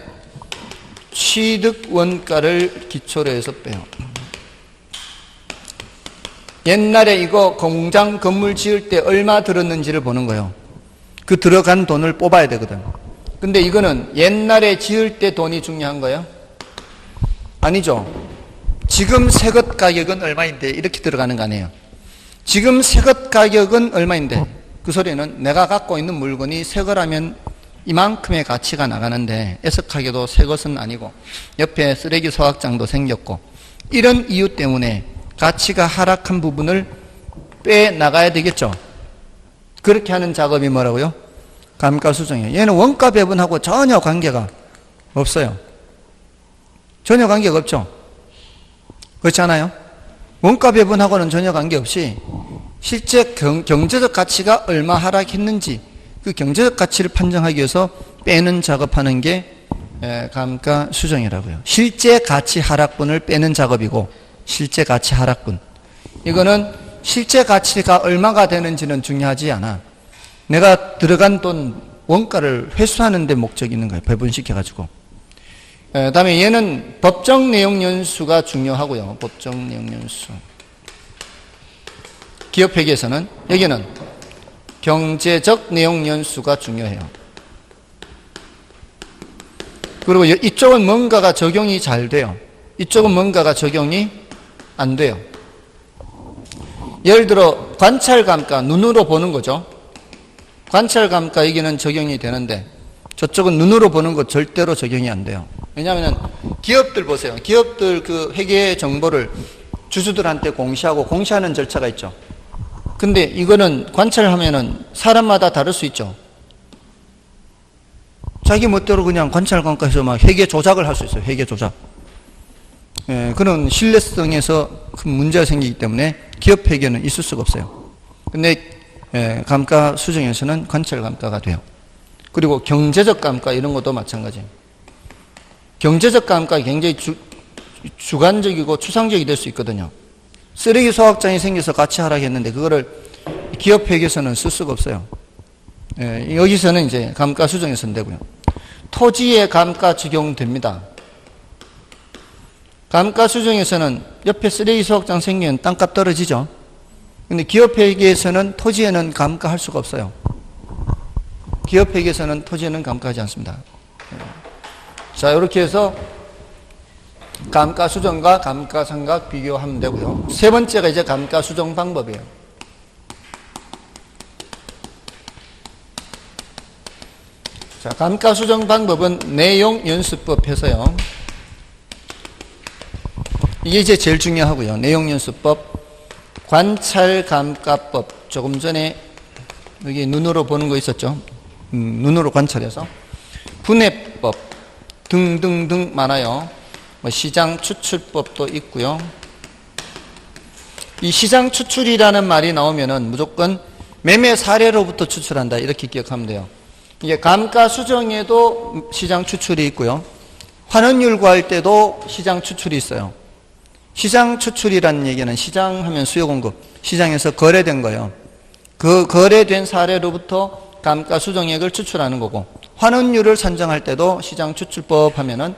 취득 원가를 기초로 해서 빼요. 옛날에 이거 공장 건물 지을 때 얼마 들었는지를 보는 거예요. 그 들어간 돈을 뽑아야 되거든. 근데 이거는 옛날에 지을 때 돈이 중요한 거예요? 아니죠. 지금 새것 가격은 얼마인데 이렇게 들어가는 거 아니에요. 지금 새것 가격은 얼마인데 그 소리는 내가 갖고 있는 물건이 새거라면 이만큼의 가치가 나가는데 애석하게도 새것은 아니고 옆에 쓰레기 소각장도 생겼고 이런 이유 때문에 가치가 하락한 부분을 빼나가야 되겠죠. 그렇게 하는 작업이 뭐라고요? 감가수정이에요. 얘는 원가 배분하고 전혀 관계가 없어요. 전혀 관계가 없죠. 그렇지 않아요? 원가 배분하고는 전혀 관계없이 실제 경제적 가치가 얼마 하락했는지 그 경제적 가치를 판정하기 위해서 빼는 작업하는 게 감가수정이라고요. 실제 가치 하락분을 빼는 작업이고 실제 가치 하락분. 이거는 실제 가치가 얼마가 되는지는 중요하지 않아. 내가 들어간 돈 원가를 회수하는 데 목적이 있는 거예요. 배분시켜가지고. 다음에 얘는 법정 내용 연수가 중요하고요. 법정 내용 연수. 기업회계에서는 여기는 경제적 내용 연수가 중요해요. 그리고 이쪽은 뭔가가 적용이 잘 돼요. 이쪽은 뭔가가 적용이 안 돼요. 예를 들어 관찰감가, 눈으로 보는 거죠. 관찰감가 여기는 적용이 되는데 저쪽은 눈으로 보는 거 절대로 적용이 안 돼요. 왜냐하면 기업들 보세요. 기업들 그 회계 정보를 주주들한테 공시하고 공시하는 절차가 있죠. 근데 이거는 관찰하면은 사람마다 다를 수 있죠. 자기 멋대로 그냥 관찰감가해서 막 회계 조작을 할 수 있어요. 회계 조작. 그런 신뢰성에서 큰 문제가 생기기 때문에 기업 회계는 있을 수가 없어요. 근데 감가 수정에서는 관찰 감가가 돼요. 그리고 경제적 감가 이런 것도 마찬가지예요. 경제적 감가가 굉장히 주관적이고 추상적이 될 수 있거든요. 쓰레기 소각장이 생겨서 가치 하락했는데 그거를 기업 회계에서는 쓸 수가 없어요. 여기서는 이제 감가 수정에서는 되고요. 토지의 감가 적용됩니다. 감가 수정에서는 옆에 쓰레기 소각장 생기면 땅값 떨어지죠. 근데 기업 회계에서는 토지에는 감가할 수가 없어요. 기업 회계에서는 토지에는 감가하지 않습니다. 자, 이렇게 해서 감가 수정과 감가 상각 비교하면 되고요. 세 번째가 이제 감가 수정 방법이에요. 자, 감가 수정 방법은 내용 연수법 해서요. 이게 이제 제일 중요하고요. 내용 연수법, 관찰 감가법. 조금 전에 여기 눈으로 보는 거 있었죠. 눈으로 관찰해서 분해법 등등등 많아요. 뭐 시장 추출법도 있고요. 이 시장 추출이라는 말이 나오면은 무조건 매매 사례로부터 추출한다 이렇게 기억하면 돼요. 이게 감가 수정에도 시장 추출이 있고요. 환원율 구할 때도 시장 추출이 있어요. 시장 추출이라는 얘기는 시장 하면 수요 공급, 시장에서 거래된 거예요. 그 거래된 사례로부터 감가 수정액을 추출하는 거고, 환원율을 산정할 때도 시장 추출법 하면은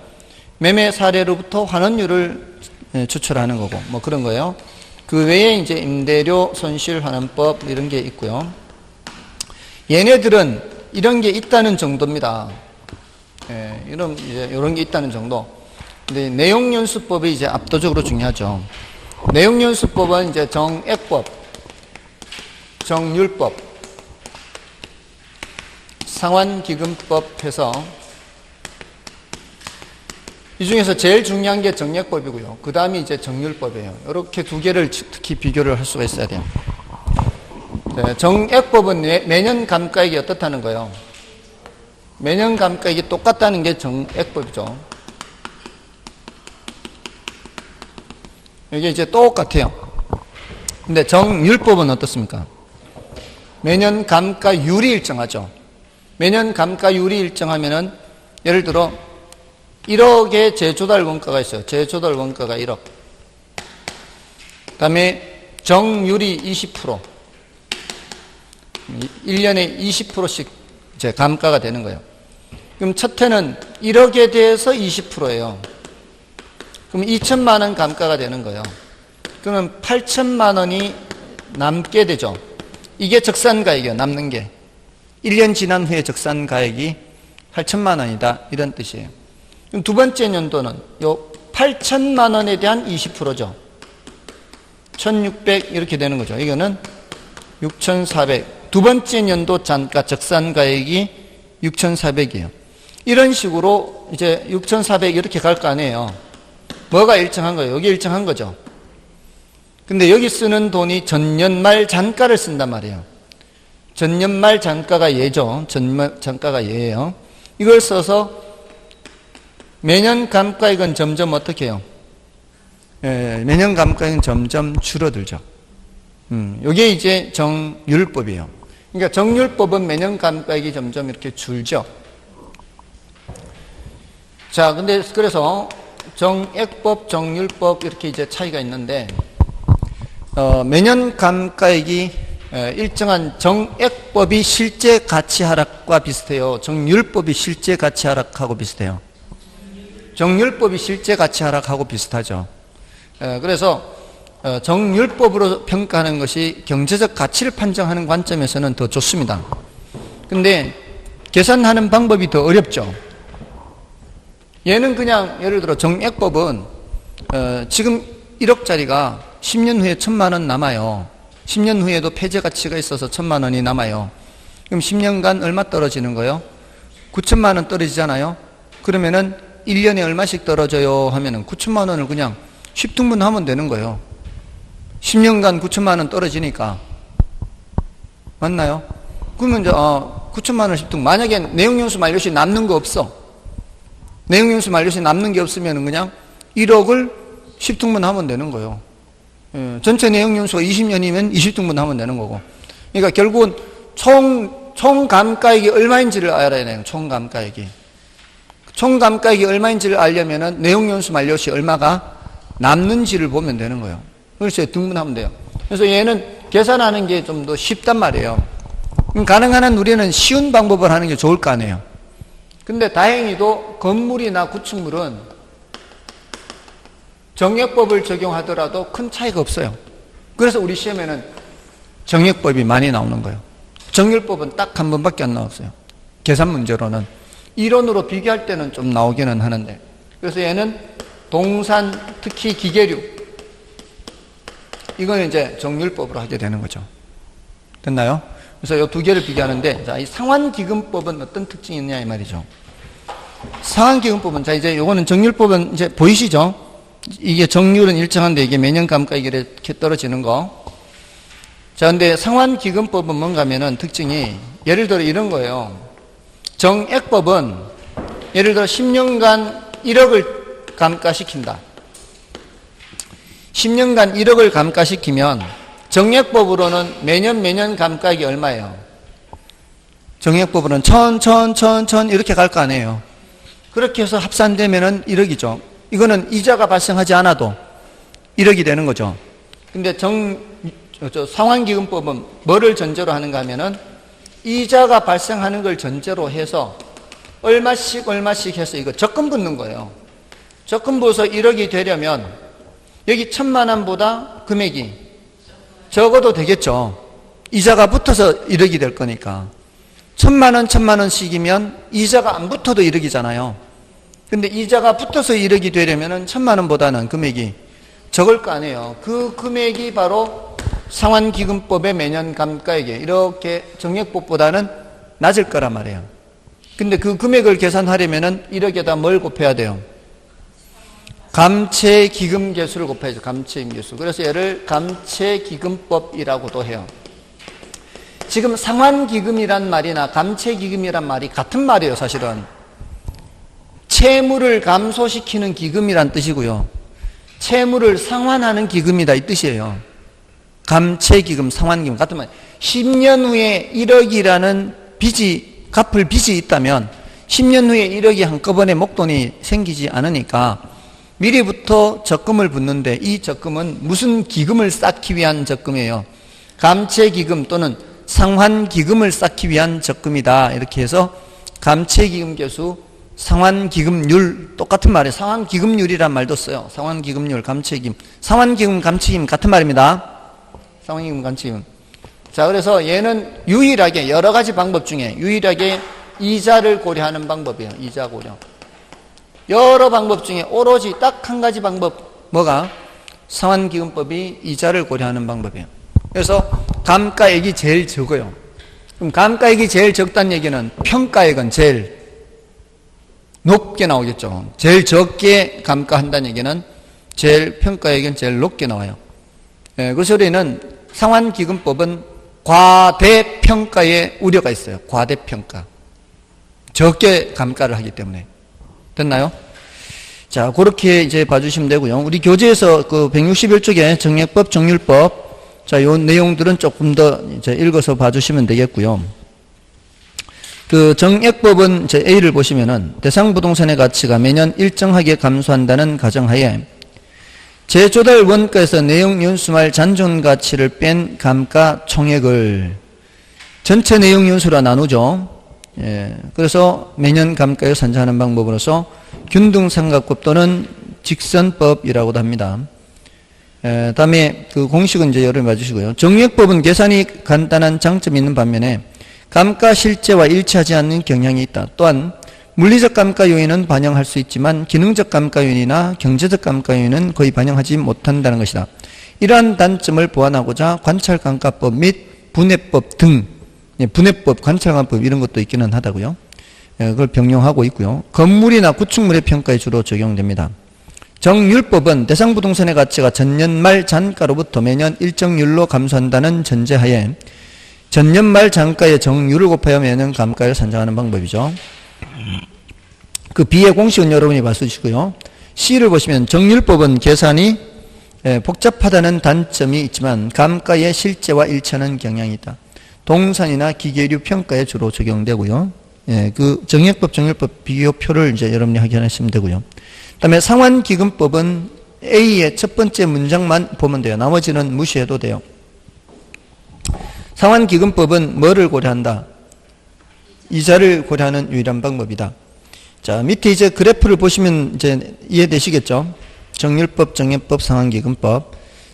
매매 사례로부터 환원율을 추출하는 거고, 뭐 그런 거예요. 그 외에 이제 임대료 손실 환원법 이런 게 있고요. 얘네들은 이런 게 있다는 정도입니다. 이런 게 있다는 정도. 근데 내용연수법이 이제 압도적으로 중요하죠. 내용연수법은 이제 정액법, 정률법, 상환기금법 해서 이 중에서 제일 중요한 게 정액법이고요. 그 다음이 이제 정률법이에요. 이렇게 두 개를 특히 비교를 할 수가 있어야 돼요. 네, 정액법은 매년 감가액이 어떻다는 거예요? 매년 감가액이 똑같다는 게 정액법이죠. 이게 이제 똑같아요. 근데 정률법은 어떻습니까? 매년 감가율이 일정하죠. 매년 감가율이 일정하면은 예를 들어 1억의 재조달 원가가 있어요. 재조달 원가가 1억. 그 다음에 정률이 20%. 1년에 20%씩 이제 감가가 되는 거예요. 그럼 첫 해는 1억에 대해서 20%예요. 그럼 2천만 원 감가가 되는 거예요. 그러면 8천만 원이 남게 되죠. 이게 적산가액이에요. 남는 게. 1년 지난 후에 적산가액이 8천만 원이다. 이런 뜻이에요. 그럼 두 번째 연도는 요 8천만 원에 대한 20%죠. 1600 이렇게 되는 거죠. 이거는 6400. 두 번째 연도 잔가 적산가액이 6400이에요. 이런 식으로 이제 6400 이렇게 갈 거 아니에요. 뭐가 일정한 거예요? 여기 일정한 거죠. 근데 여기 쓰는 돈이 전년말 잔가를 쓴단 말이에요. 전년말 잔가가 예죠. 전년 잔가가 예예요. 이걸 써서 매년 감가액은 점점 어떻게 해요? 매년 감가액은 점점 줄어들죠. 이게 이제 정률법이에요. 그러니까 정률법은 매년 감가액이 점점 이렇게 줄죠. 자, 근데 그래서 정액법, 정률법 이렇게 이제 차이가 있는데, 매년 감가액이 일정한 정액법이 실제 가치 하락과 비슷해요. 정률법이 실제 가치 하락하고 비슷해요. 정률법이 실제 가치 하락하고 비슷하죠. 그래서 정률법으로 평가하는 것이 경제적 가치를 판정하는 관점에서는 더 좋습니다. 근데 계산하는 방법이 더 어렵죠. 얘는 그냥 예를 들어 정액법은 지금 1억짜리가 10년 후에 1,000만 원 남아요. 10년 후에도 폐쇄 가치가 있어서 1,000만 원이 남아요. 그럼 10년간 얼마 떨어지는 거예요? 9천만 원 떨어지잖아요. 그러면은 1년에 얼마씩 떨어져요 하면은 9천만 원을 그냥 십등분하면 되는 거예요. 10년간 9천만 원 떨어지니까. 맞나요? 그러면 이제 9천만 원 십등. 만약에 내용연수 만료시 남는 거 없어. 내용연수 만료시 남는 게 없으면 그냥 1억을 10등분 하면 되는 거예요. 전체 내용연수가 20년이면 20등분 하면 되는 거고. 그러니까 결국은 총 감가액이 얼마인지를 알아야 돼요. 총 감가액이. 총 감가액이 얼마인지를 알려면은 내용연수 만료시 얼마가 남는지를 보면 되는 거예요. 그래서 등분하면 돼요. 그래서 얘는 계산하는 게 좀 더 쉽단 말이에요. 가능한 한 우리는 쉬운 방법을 하는 게 좋을 거 아니에요. 근데 다행히도 건물이나 구축물은 정액법을 적용하더라도 큰 차이가 없어요. 그래서 우리 시험에는 정액법이 많이 나오는 거예요. 정률법은 딱 한 번밖에 안 나왔어요. 계산 문제로는. 이론으로 비교할 때는 좀 나오기는 하는데. 그래서 얘는 동산, 특히 기계류. 이거는 이제 정률법으로 하게 되는 거죠. 됐나요? 그래서 이 두 개를 비교하는데, 자, 이 상환기금법은 어떤 특징이 있냐, 이 말이죠. 상환기금법은, 자, 이제 요거는 정률법은 이제 보이시죠? 이게 정률은 일정한데 이게 매년 감가액이 이렇게 떨어지는 거. 자, 근데 상환기금법은 뭔가 하면은 특징이, 예를 들어 이런 거예요. 정액법은, 예를 들어 10년간 1억을 감가시킨다. 10년간 1억을 감가시키면 정액법으로는 매년 감가액이 얼마예요? 정액법으로는 천 이렇게 갈 거 아니에요. 그렇게 해서 합산되면은 1억이죠. 이거는 이자가 발생하지 않아도 1억이 되는 거죠. 근데 상환기금법은 뭐를 전제로 하는가 하면은 이자가 발생하는 걸 전제로 해서 얼마씩 해서 이거 적금 붙는 거예요. 적금 부어서 1억이 되려면 여기 1,000만 원보다 금액이 적어도 되겠죠. 이자가 붙어서 1억이 될 거니까. 1,000만 원씩이면 이자가 안 붙어도 1억이잖아요. 근데 이자가 붙어서 1억이 되려면 1,000만 원보다는 금액이 적을 거 아니에요. 그 금액이 바로 상환기금법의 매년 감가액에 이렇게 정액법보다는 낮을 거란 말이에요. 근데 그 금액을 계산하려면 1억에다 뭘 곱해야 돼요? 감채기금계수를 곱해야죠. 감채기금계수. 그래서 얘를 감채기금법이라고도 해요. 지금 상환기금이란 말이나 감채기금이란 말이 같은 말이에요. 사실은 채무를 감소시키는 기금이란 뜻이고요, 채무를 상환하는 기금이다 이 뜻이에요. 감채기금, 상환기금 같은 말. 10년 후에 1억이라는 갚을 빚이 있다면 10년 후에 1억이 한꺼번에 목돈이 생기지 않으니까 미리부터 적금을 붓는데, 이 적금은 무슨 기금을 쌓기 위한 적금이에요? 감채기금 또는 상환기금을 쌓기 위한 적금이다. 이렇게 해서 감채기금 계수, 상환기금률, 똑같은 말이에요. 상환기금률이란 말도 써요. 상환기금률, 감채기금. 상환기금, 감채기금 같은 말입니다. 상환기금, 감채기금. 자, 그래서 얘는 유일하게 여러 가지 방법 중에 유일하게 이자를 고려하는 방법이에요. 이자 고려. 여러 방법 중에 오로지 딱 한 가지 방법, 뭐가? 상환기금법이 이자를 고려하는 방법이에요. 그래서 감가액이 제일 적어요. 그럼 감가액이 제일 적다는 얘기는 평가액은 제일 높게 나오겠죠. 제일 적게 감가한다는 얘기는 제일 평가액은 제일 높게 나와요. 그 소리는 상환기금법은 과대평가의 우려가 있어요. 과대평가. 적게 감가를 하기 때문에. 됐나요? 자, 그렇게 이제 봐주시면 되고요. 우리 교재에서 그 161쪽에 정액법, 정률법, 자, 요 내용들은 조금 더 이제 읽어서 봐주시면 되겠고요. 그 정액법은 이제 A를 보시면은 대상 부동산의 가치가 매년 일정하게 감소한다는 가정하에 재조달 원가에서 내용 연수말 잔존 가치를 뺀 감가 총액을 전체 내용 연수로 나누죠. 예, 그래서 매년 감가에 산정하는 방법으로서 균등삼각법 또는 직선법이라고도 합니다. 다음에 그 공식은 이제 여러분 봐주시고요. 정액법은 계산이 간단한 장점이 있는 반면에 감가 실제와 일치하지 않는 경향이 있다. 또한 물리적 감가 요인은 반영할 수 있지만 기능적 감가 요인이나 경제적 감가 요인은 거의 반영하지 못한다는 것이다. 이러한 단점을 보완하고자 관찰감가법 및 분해법 등, 분해법, 관찰감법 이런 것도 있기는 하다고요. 그걸 병용하고 있고요. 건물이나 구축물의 평가에 주로 적용됩니다. 정률법은 대상 부동산의 가치가 전년 말 잔가로부터 매년 일정률로 감소한다는 전제하에 전년 말 잔가의 정률을 곱하여 매년 감가를 산정하는 방법이죠. 그 B의 공식은 여러분이 봐주시고요. C를 보시면 정률법은 계산이 복잡하다는 단점이 있지만 감가의 실제와 일치하는 경향이 있다. 동산이나 기계류 평가에 주로 적용되고요. 예, 그 정액법, 정률법 비교표를 이제 여러분이 확인하시면 되고요. 그 다음에 상환기금법은 A의 첫 번째 문장만 보면 돼요. 나머지는 무시해도 돼요. 상환기금법은 뭐를 고려한다? 이자를 고려하는 유일한 방법이다. 자, 밑에 이제 그래프를 보시면 이제 이해되시겠죠? 정률법, 정액법, 상환기금법.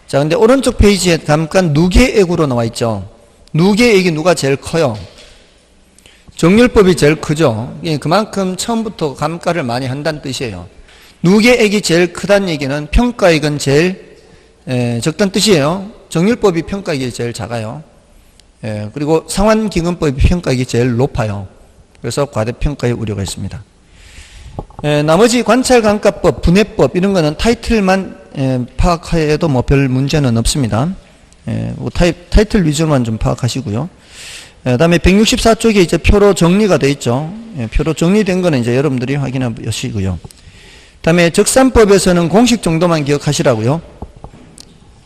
자, 근데 오른쪽 페이지에 감가 누계액으로 나와 있죠? 누계액이 누가 제일 커요? 정률법이 제일 크죠? 그만큼 처음부터 감가를 많이 한다는 뜻이에요. 누계액이 제일 크다는 얘기는 평가액은 제일 적다는 뜻이에요. 정률법이 평가액이 제일 작아요. 그리고 상환기금법이 평가액이 제일 높아요. 그래서 과대평가의 우려가 있습니다. 나머지 관찰감가법, 분해법 이런 거는 타이틀만 파악해도 뭐 별 문제는 없습니다. 타이틀 위주로만 좀 파악하시고요. 다음에 164쪽에 이제 표로 정리가 되어 있죠. 표로 정리된 거는 이제 여러분들이 확인하시고요. 다음에 적산법에서는 공식 정도만 기억하시라고요.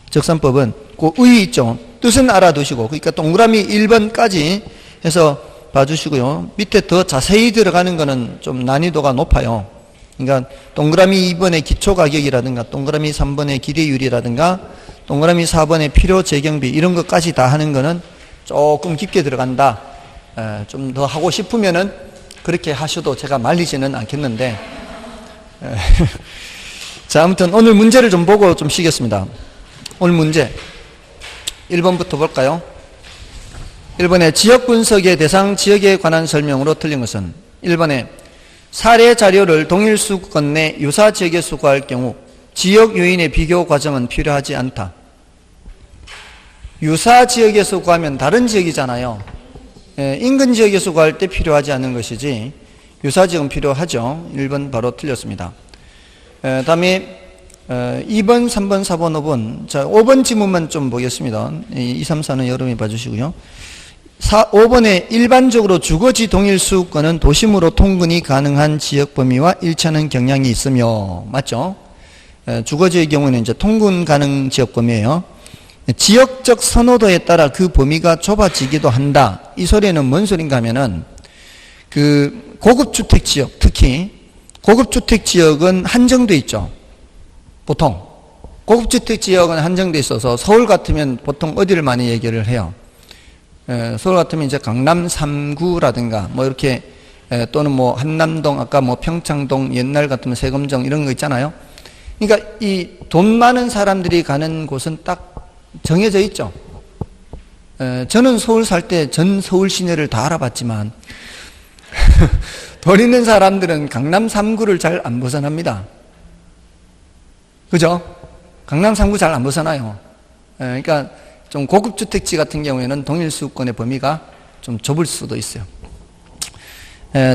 적산법은 그 의 있죠. 뜻은 알아두시고, 그러니까 동그라미 1번까지 해서 봐주시고요. 밑에 더 자세히 들어가는 거는 좀 난이도가 높아요. 그러니까 동그라미 2번의 기초가격이라든가 동그라미 3번의 기대율이라든가 동그라미 4번의 필요 재경비 이런 것까지 다 하는 거는 조금 깊게 들어간다. 좀 더 하고 싶으면은 그렇게 하셔도 제가 말리지는 않겠는데. 자, 아무튼 오늘 문제를 좀 보고 좀 쉬겠습니다. 오늘 문제 1번부터 볼까요? 1번에 지역 분석의 대상 지역에 관한 설명으로 틀린 것은 1번에 사례 자료를 동일 수권 내 유사 지역에 수거할 경우 지역 요인의 비교 과정은 필요하지 않다. 유사 지역에서 구하면 다른 지역이잖아요. 인근 지역에서 구할 때 필요하지 않은 것이지 유사 지역은 필요하죠. 1번 바로 틀렸습니다. 다음에 2번, 3번, 4번, 5번. 자, 5번 지문만 좀 보겠습니다. 2, 3, 4는 여러분이 봐주시고요. 5번에 일반적으로 주거지 동일 수권은 도심으로 통근이 가능한 지역 범위와 일치하는 경향이 있으며, 맞죠? 주거지의 경우는 이제 통근 가능 지역 범위예요. 지역적 선호도에 따라 그 범위가 좁아지기도 한다. 이 소리는 뭔 소린가 하면은 그 고급주택 지역, 특히 고급주택 지역은 한정돼 있죠. 보통 고급주택 지역은 한정돼 있어서 서울 같으면 보통 어디를 많이 얘기를 해요. 서울 같으면 이제 강남 3구라든가 뭐 이렇게 또는 뭐 한남동, 아까 뭐 평창동, 옛날 같으면 세금정 이런 거 있잖아요. 그러니까 이 돈 많은 사람들이 가는 곳은 딱 정해져 있죠. 저는 서울 살 때 전 서울 시내를 다 알아봤지만 돈 있는 사람들은 강남 3구를 잘 안 벗어납니다. 그죠? 강남 3구 잘 안 벗어나요. 그러니까 좀 고급 주택지 같은 경우에는 동일 수급권의 범위가 좀 좁을 수도 있어요.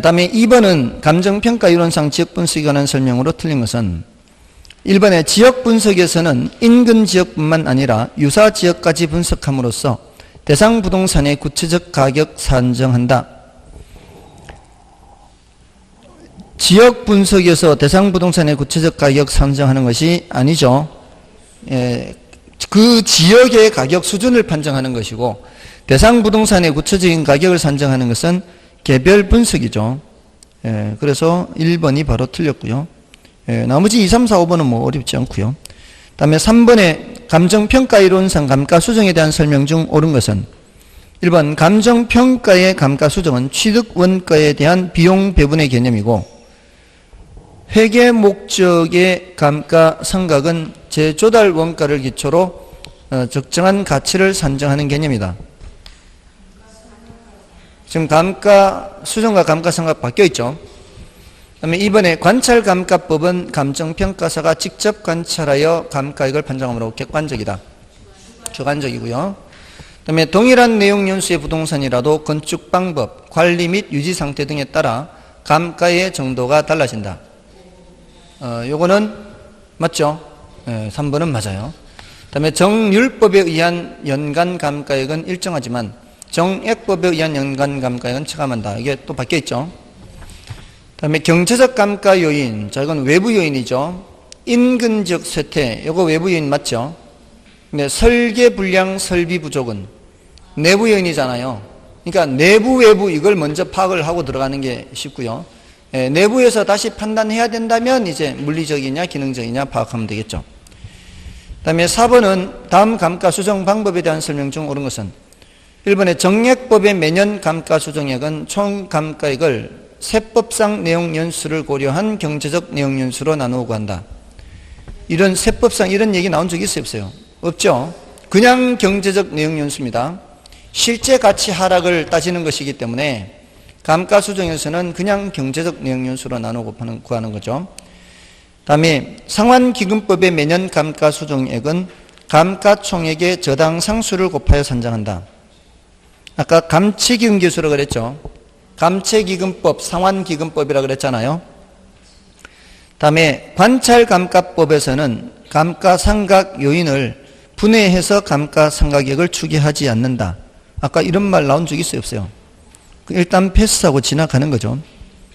다음에 2번은 감정평가 이론상 지역분석에 관한 설명으로 틀린 것은 1번에 지역분석에서는 인근 지역뿐만 아니라 유사 지역까지 분석함으로써 대상 부동산의 구체적 가격 산정한다. 지역 분석에서 대상 부동산의 구체적 가격 산정하는 것이 아니죠. 그 지역의 가격 수준을 판정하는 것이고 대상 부동산의 구체적인 가격을 산정하는 것은 개별 분석이죠. 그래서 1번이 바로 틀렸고요. 나머지 2, 3, 4, 5번은 뭐 어렵지 않고요. 다음에 3번에 감정평가 이론상 감가수정에 대한 설명 중 옳은 것은 1번 감정평가의 감가수정은 취득원가에 대한 비용 배분의 개념이고 회계 목적의 감가상각은 재조달 원가를 기초로 적정한 가치를 산정하는 개념이다. 지금 감가수정과 감가상각 바뀌어 있죠. 그다음에 이번에 관찰감가법은 감정평가사가 직접 관찰하여 감가액을 판정함으로 객관적이다. 주관적이고요. 그다음에 동일한 내용 연수의 부동산이라도 건축 방법, 관리 및 유지 상태 등에 따라 감가의 정도가 달라진다. 요거는 맞죠? 3번은 맞아요. 그다음에 정률법에 의한 연간 감가액은 일정하지만 정액법에 의한 연간 감가액은 체감한다. 이게 또 바뀌어 있죠. 그다음에 경제적 감가 요인, 자 이건 외부 요인이죠. 인근적 쇠퇴, 이거 외부 요인 맞죠? 근데 설계 불량, 설비 부족은 내부 요인이잖아요. 그러니까 내부, 외부 이걸 먼저 파악을 하고 들어가는 게 쉽고요. 내부에서 다시 판단해야 된다면 이제 물리적이냐 기능적이냐 파악하면 되겠죠. 그다음에 4번은 다음 감가 수정 방법에 대한 설명 중 옳은 것은 1번에 정액법의 매년 감가 수정액은 총 감가액을 세법상 내용 연수를 고려한 경제적 내용 연수로 나누고 한다. 이런 세법상 이런 얘기 나온 적이 있어요, 없어요? 없죠. 그냥 경제적 내용 연수입니다. 실제 가치 하락을 따지는 것이기 때문에 감가수정에서는 그냥 경제적 내용 연수로 나누고 구하는 거죠. 다음에 상환기금법의 매년 감가수정액은 감가총액의 저당 상수를 곱하여 산정한다. 아까 감채기금계수라고 그랬죠. 감채기금법, 상환기금법이라고 그랬잖아요. 다음에 관찰감가법에서는 감가상각 요인을 분해해서 감가상각액을 추계하지 않는다. 아까 이런 말 나온 적 있어요, 없어요? 일단 패스하고 지나가는 거죠.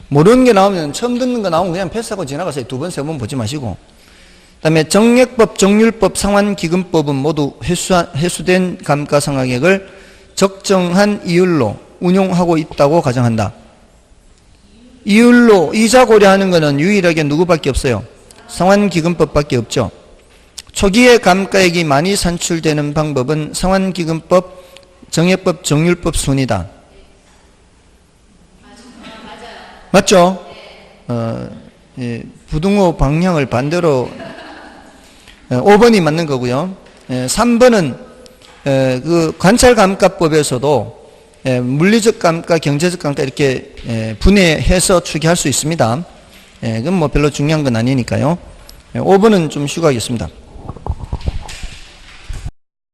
모르는 게 나오면 처음 듣는 거 나오면 그냥 패스하고 지나가세요. 2번, 3번 보지 마시고. 그 다음에 정액법, 정률법, 상환기금법은 모두 회수된 감가상각액을 적정한 이율로 운용하고 있다고 가정한다. 이율로 이자 고려하는 것은 유일하게 누구밖에 없어요? 상환기금법밖에 없죠. 초기에 감가액이 많이 산출되는 방법은 상환기금법, 정액법, 정률법 순이다. 맞죠? 부등호 방향을 반대로 5번이 맞는 거고요. 3번은 그 관찰감가법에서도 물리적 감가, 경제적 감가 이렇게 분해해서 추계할 수 있습니다. 그건 뭐 별로 중요한 건 아니니까요. 5번은 좀 쉬고 하겠습니다.